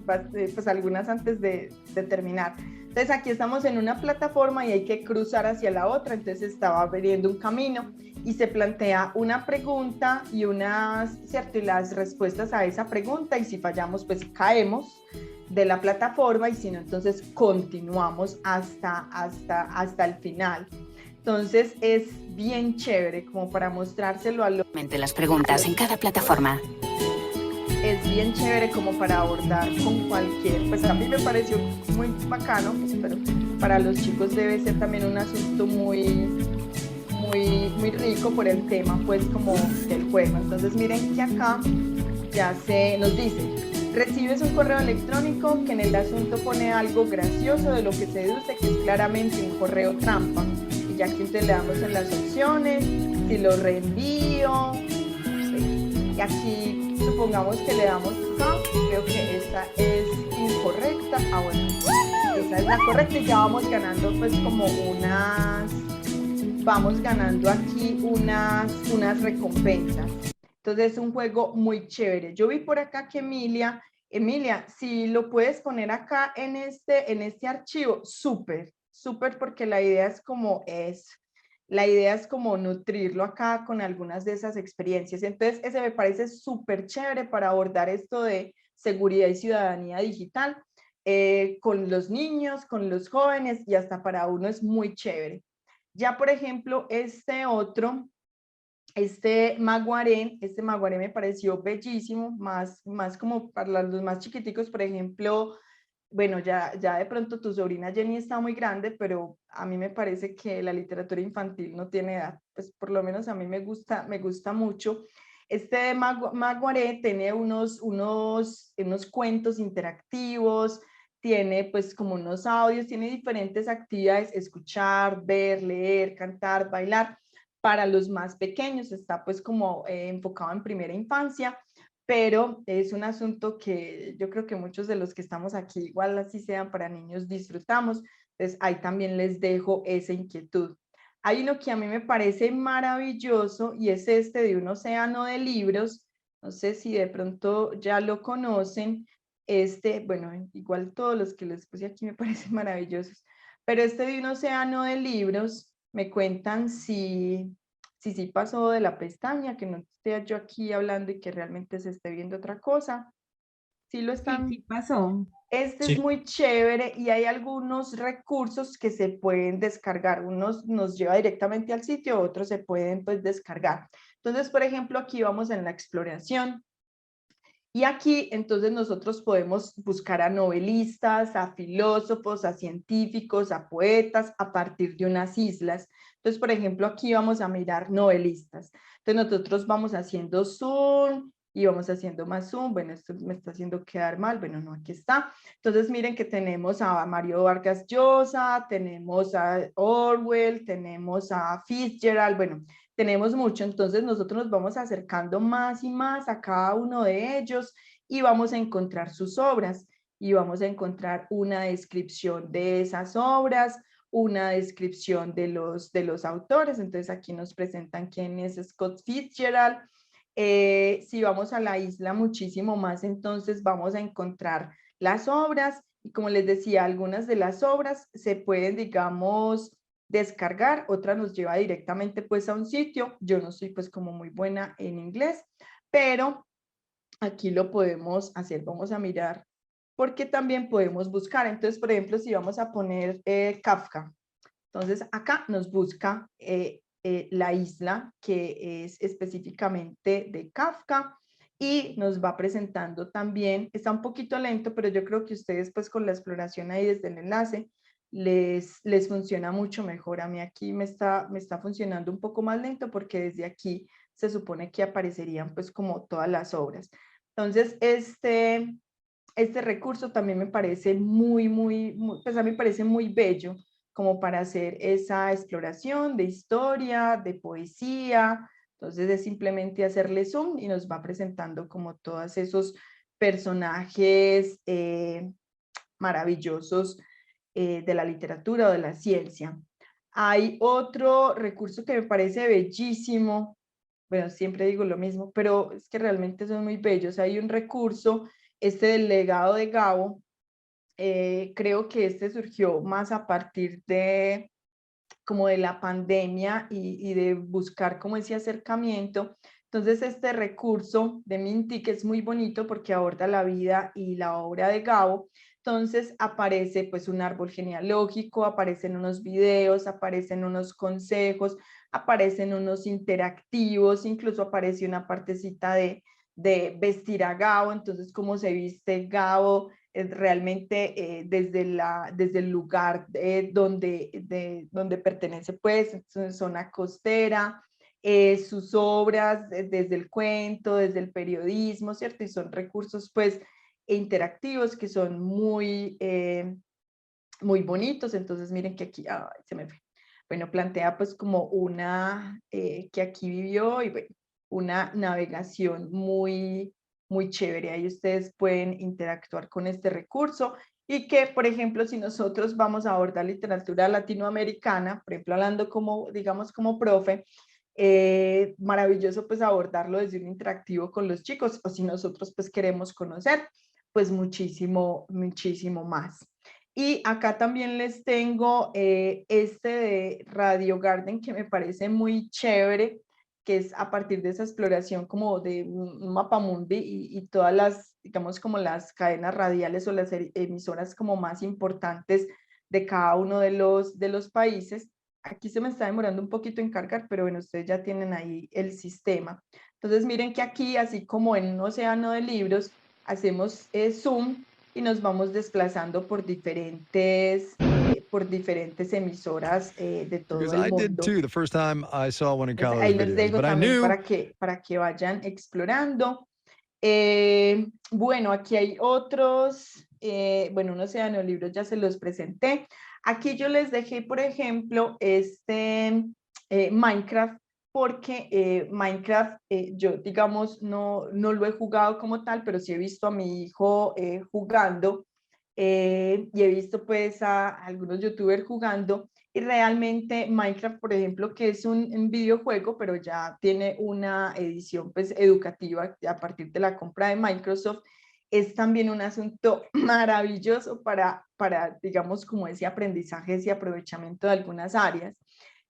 A: pues algunas antes de terminar. Entonces aquí estamos en una plataforma y hay que cruzar hacia la otra, entonces estaba abriendo un camino y se plantea una pregunta y ¿cierto? Y las respuestas a esa pregunta, y si fallamos pues caemos de la plataforma y si no entonces continuamos hasta el final. Entonces es bien chévere como para mostrárselo a los...
E: Las preguntas en cada plataforma.
A: es bien chévere como para abordar con cualquier, pues a mí me pareció muy bacano, pues, pero para los chicos debe ser también un asunto muy rico por el tema, pues como del juego. Entonces miren que acá ya nos dice, recibes un correo electrónico que en el asunto pone algo gracioso de lo que se deduce que es claramente un correo trampa. Y ya aquí te le damos en las opciones, si lo reenvío, y aquí supongamos que le damos acá, creo que esta es incorrecta, bueno, esa es la correcta y ya vamos ganando pues como vamos ganando aquí unas recompensas. Entonces es un juego muy chévere. Yo vi por acá que Emilia, si lo puedes poner acá en este archivo, súper, porque la idea es como nutrirlo acá con algunas de esas experiencias. Entonces, ese me parece súper chévere para abordar esto de seguridad y ciudadanía digital con los niños, con los jóvenes y hasta para uno es muy chévere. Ya, por ejemplo, este Maguaré me pareció bellísimo, más como para los más chiquiticos, por ejemplo. Bueno, ya de pronto tu sobrina Jenny está muy grande, pero a mí me parece que la literatura infantil no tiene edad, pues por lo menos a mí me gusta mucho. Este Maguaré tiene unos cuentos interactivos, tiene pues como unos audios, tiene diferentes actividades, escuchar, ver, leer, cantar, bailar. Para los más pequeños está pues como enfocado en primera infancia, pero es un asunto que yo creo que muchos de los que estamos aquí, igual así sean para niños, disfrutamos. Entonces ahí también les dejo esa inquietud. Hay uno que a mí me parece maravilloso y es este de un océano de libros. No sé si de pronto ya lo conocen. Bueno, igual todos los que les puse aquí me parecen maravillosos, pero este de un océano de libros, me cuentan si pasó de la pestaña, que no esté yo aquí hablando y que realmente se esté viendo otra cosa. Sí lo están.
B: Sí, pasó.
A: Este es
F: Sí.
A: muy chévere y hay algunos recursos que se pueden descargar. Unos nos lleva directamente al sitio, otros se pueden pues descargar. Entonces, por ejemplo, aquí vamos en la exploración. Y aquí entonces nosotros podemos buscar a novelistas, a filósofos, a científicos, a poetas a partir de unas islas. Entonces, por ejemplo, aquí vamos a mirar novelistas. Entonces nosotros vamos haciendo zoom y vamos haciendo más zoom. Bueno, esto me está haciendo quedar mal. Bueno, no, aquí está. Entonces miren que tenemos a Mario Vargas Llosa, tenemos a Orwell, tenemos a Fitzgerald. Bueno, tenemos mucho, entonces nosotros nos vamos acercando más y más a cada uno de ellos y vamos a encontrar sus obras y vamos a encontrar una descripción de esas obras, una descripción de los autores. Entonces aquí nos presentan quién es Scott Fitzgerald. Si vamos a la isla muchísimo más, entonces vamos a encontrar las obras y como les decía, algunas de las obras se pueden, digamos, descargar, otra nos lleva directamente pues a un sitio. Yo no soy pues como muy buena en inglés, pero aquí lo podemos hacer. Vamos a mirar porque también podemos buscar. Entonces, por ejemplo, si vamos a poner Kafka, entonces acá nos busca la isla que es específicamente de Kafka y nos va presentando también, está un poquito lento, pero yo creo que ustedes pues con la exploración ahí desde el enlace les funciona mucho mejor. A mí aquí me está funcionando un poco más lento porque desde aquí se supone que aparecerían pues como todas las obras. Entonces, este recurso también me parece pues a mí me parece muy bello como para hacer esa exploración de historia, de poesía. Entonces es simplemente hacerle zoom y nos va presentando como todos esos personajes maravillosos de la literatura o de la ciencia. Hay otro recurso que me parece bellísimo. Bueno, siempre digo lo mismo, pero es que realmente son muy bellos. Hay un recurso, del legado de Gabo. Creo que surgió más a partir de como de la pandemia y de buscar como ese acercamiento. Entonces este recurso de Minty, que es muy bonito porque aborda la vida y la obra de Gabo, entonces aparece pues un árbol genealógico, aparecen unos videos, aparecen unos consejos, aparecen unos interactivos, incluso aparece una partecita de de vestir a Gabo, entonces cómo se viste Gabo, realmente desde el lugar donde pertenece, pues, zona costera, sus obras, desde el cuento, desde el periodismo, ¿cierto? Y son recursos, pues, interactivos que son muy bonitos. Entonces, miren que aquí, ay, se me fue. Bueno, plantea pues como una que aquí vivió y bueno, una navegación muy chévere. Ahí ustedes pueden interactuar con este recurso y que, por ejemplo, si nosotros vamos a abordar literatura latinoamericana, por ejemplo, hablando como, digamos, como profe, maravilloso pues abordarlo desde un interactivo con los chicos, o si nosotros pues queremos conocer, pues muchísimo, muchísimo más. Y acá también les tengo este de Radio Garden que me parece muy chévere, que es a partir de esa exploración como de un mapamundi y todas las, digamos, como las cadenas radiales o las emisoras como más importantes de cada uno de los países. Aquí se me está demorando un poquito en cargar, pero bueno, ustedes ya tienen ahí el sistema. Entonces miren que aquí, así como en un océano de libros, hacemos zoom y nos vamos desplazando por diferentes emisoras de todo
F: Because
A: el
F: I did
A: mundo.
F: too the first time I saw one of
A: Entonces,
F: Kyler's
A: ahí les
F: videos,
A: dejo
F: but I
A: también
F: knew
A: para que vayan explorando. Bueno, aquí hay otros, bueno, unos libros ya se los presenté. Aquí yo les dejé, por ejemplo, este Minecraft, porque Minecraft yo, digamos, no lo he jugado como tal, pero sí he visto a mi hijo jugando y he visto pues a algunos youtubers jugando. Y realmente Minecraft, por ejemplo, que es un videojuego, pero ya tiene una edición pues educativa a partir de la compra de Microsoft, es también un asunto maravilloso digamos, como ese aprendizaje, ese aprovechamiento de algunas áreas.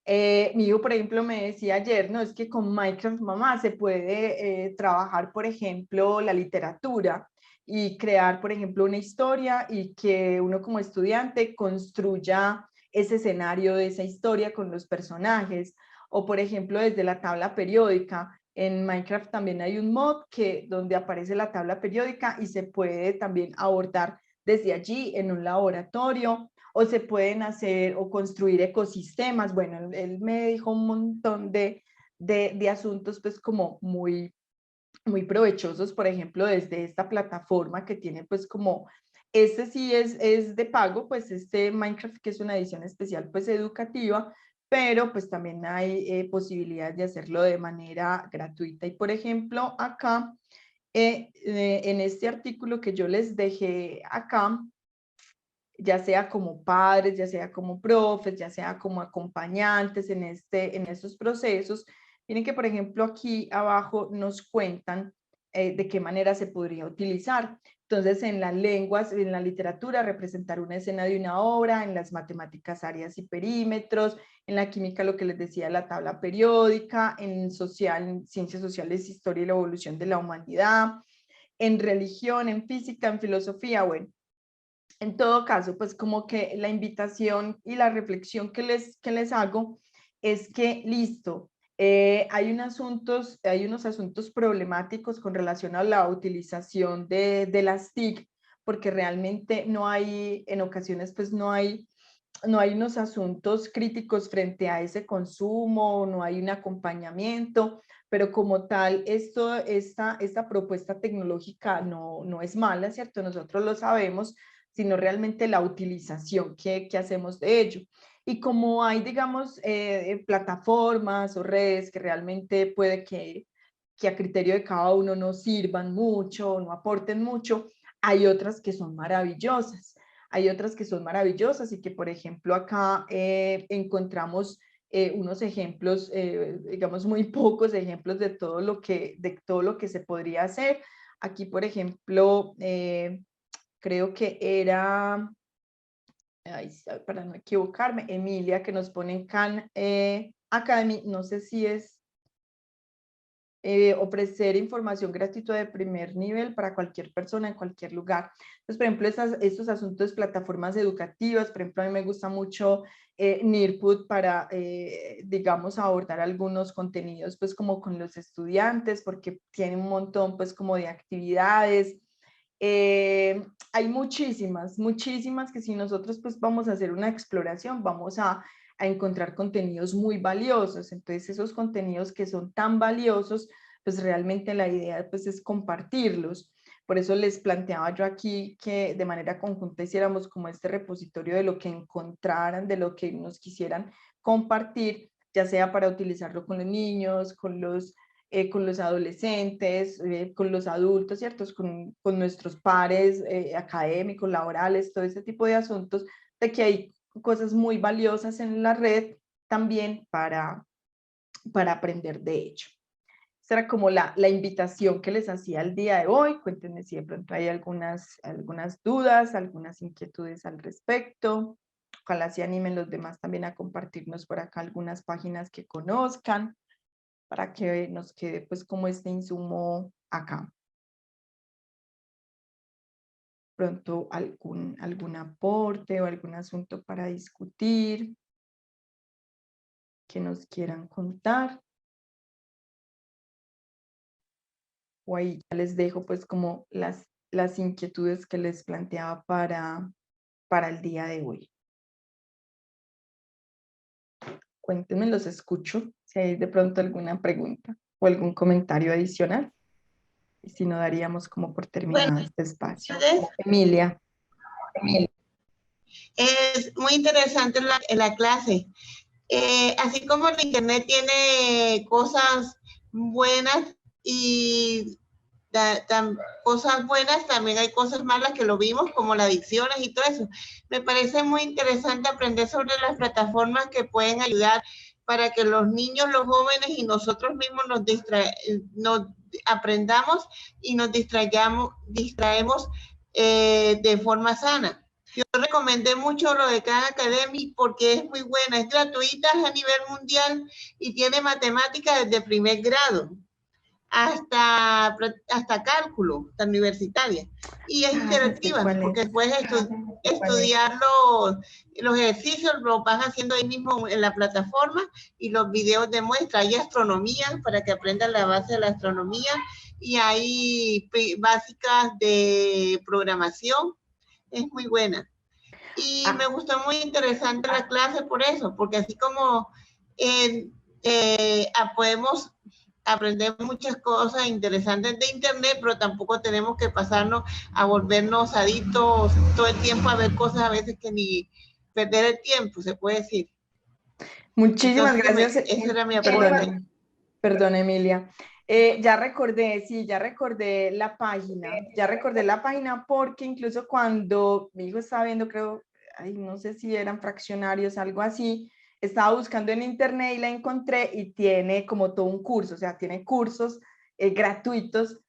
A: Mi hijo, por ejemplo, me decía ayer, no, es que con Minecraft, mamá, se puede trabajar, por ejemplo, la literatura y crear, por ejemplo, una historia y que uno como estudiante construya ese escenario de esa historia con los personajes, o por ejemplo desde la tabla periódica. En Minecraft también hay un mod donde aparece la tabla periódica y se puede también abordar desde allí en un laboratorio, o se pueden hacer o construir ecosistemas. Bueno, él me dijo un montón de asuntos pues como muy provechosos, por ejemplo, desde esta plataforma que tiene pues como, este sí es de pago, pues este Minecraft que es una edición especial pues educativa, pero pues también hay posibilidades de hacerlo de manera gratuita. Y por ejemplo, acá, en este artículo que yo les dejé acá, ya sea como padres, ya sea como profes, ya sea como acompañantes en estos procesos. Miren que, por ejemplo, aquí abajo nos cuentan de qué manera se podría utilizar. Entonces, en las lenguas, en la literatura, representar una escena de una obra, en las matemáticas, áreas y perímetros, en la química, lo que les decía, la tabla periódica, en social, en ciencias sociales, historia y la evolución de la humanidad, en religión, en física, en filosofía, bueno. En todo caso, pues como que la invitación y la reflexión que les hago es que, listo, hay unos asuntos problemáticos con relación a la utilización de las TIC, porque realmente no hay, en ocasiones pues no hay unos asuntos críticos frente a ese consumo, no hay un acompañamiento, pero como tal, esta propuesta tecnológica no es mala, ¿cierto? Nosotros lo sabemos, sino realmente la utilización que hacemos de ello. Y como hay, digamos, plataformas o redes que realmente puede que a criterio de cada uno no sirvan mucho, no aporten mucho, hay otras que son maravillosas. Hay otras que son maravillosas y que, por ejemplo, acá encontramos unos ejemplos, digamos, muy pocos ejemplos de todo lo que se podría hacer. Aquí, por ejemplo, creo que era, para no equivocarme, Emilia, que nos pone en Khan Academy, no sé si es ofrecer información gratuita de primer nivel para cualquier persona en cualquier lugar. Entonces, por ejemplo, estos asuntos, plataformas educativas, por ejemplo, a mí me gusta mucho Nearpod para, digamos, abordar algunos contenidos, pues, como con los estudiantes, porque tiene un montón, pues, como de actividades. Hay muchísimas que si nosotros, pues, vamos a hacer una exploración, vamos a encontrar contenidos muy valiosos. Entonces, esos contenidos que son tan valiosos, pues realmente la idea, pues, es compartirlos. Por eso les planteaba yo aquí que de manera conjunta hiciéramos como este repositorio de lo que encontraran, de lo que nos quisieran compartir, ya sea para utilizarlo con los niños, con los adolescentes, con los adultos, ¿cierto? Con nuestros pares académicos, laborales, todo ese tipo de asuntos, de que hay cosas muy valiosas en la red también para aprender de ello. Esa era como la invitación que les hacía el día de hoy. Cuéntenme si de pronto hay algunas dudas, algunas inquietudes al respecto. Ojalá se animen los demás también a compartirnos por acá algunas páginas que conozcan para que nos quede pues como este insumo acá. Pronto algún aporte o algún asunto para discutir que nos quieran contar. O ahí ya les dejo pues como las inquietudes que les planteaba para el día de hoy. Cuéntenme, los escucho, si hay de pronto alguna pregunta o algún comentario adicional. Y si no, daríamos como por terminado este espacio. Emilia.
G: Es muy interesante la clase. Así como el internet tiene cosas buenas y cosas buenas, también hay cosas malas que lo vimos, como las adicciones y todo eso. Me parece muy interesante aprender sobre las plataformas que pueden ayudar para que los niños, los jóvenes y nosotros mismos nos aprendamos y nos distraemos de forma sana. Yo recomendé mucho lo de Khan Academy porque es muy buena, es gratuita a nivel mundial y tiene matemáticas desde primer grado hasta cálculo, hasta universitaria. Y es interactiva porque puedes estudiar los ejercicios, los vas haciendo ahí mismo en la plataforma y los videos de muestra. Hay astronomía para que aprendan la base de la astronomía y hay básicas de programación. Es muy buena. Y me gustó muy interesante la clase por eso, porque así como podemos aprender muchas cosas interesantes de internet, pero tampoco tenemos que pasarnos a volvernos adictos todo el tiempo a ver cosas a veces que ni perder el tiempo, se puede decir.
A: Muchísimas gracias.
G: Esa era mi aporte.
A: Perdón, Emilia. Ya recordé la página porque incluso cuando mi hijo estaba viendo, creo, no sé si eran fraccionarios, algo así, estaba buscando en internet y la encontré y tiene como todo un curso, o sea, tiene cursos gratuitos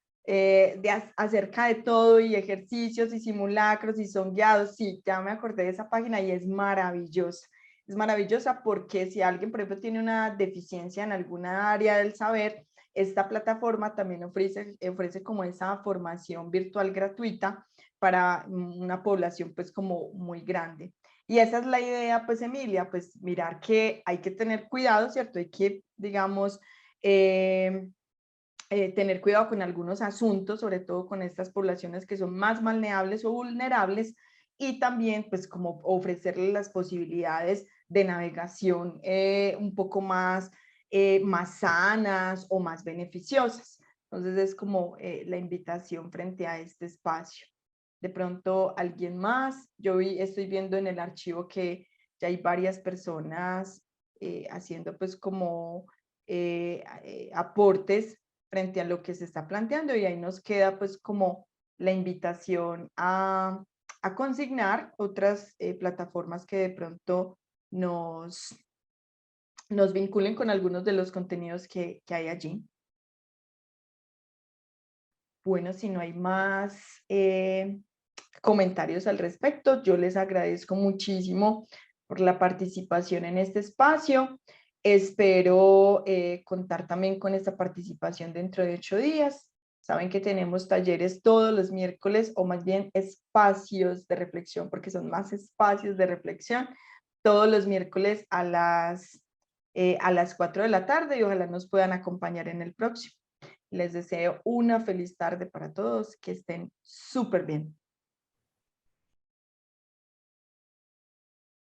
A: acerca de todo y ejercicios y simulacros y son guiados. Sí, ya me acordé de esa página y es maravillosa. Es maravillosa porque si alguien, por ejemplo, tiene una deficiencia en alguna área del saber, esta plataforma también ofrece como esa formación virtual gratuita para una población pues como muy grande. Y esa es la idea, pues, Emilia, pues mirar que hay que tener cuidado, ¿cierto? Hay que, digamos, tener cuidado con algunos asuntos, sobre todo con estas poblaciones que son más malneables o vulnerables, y también pues como ofrecerles las posibilidades de navegación un poco más sanas o más beneficiosas. Entonces es como la invitación frente a este espacio. De pronto alguien más, yo estoy viendo en el archivo que ya hay varias personas haciendo pues como aportes frente a lo que se está planteando y ahí nos queda pues como la invitación a consignar otras plataformas que de pronto nos vinculen con algunos de los contenidos que hay allí. Bueno, si no hay más comentarios al respecto, yo les agradezco muchísimo por la participación en este espacio. Espero contar también con esta participación dentro de 8 días. Saben que tenemos talleres todos los miércoles, o más bien espacios de reflexión, porque son más espacios de reflexión, todos los miércoles a las 4 de la tarde, y ojalá nos puedan acompañar en el próximo. Les deseo una feliz tarde para todos, que estén súper bien.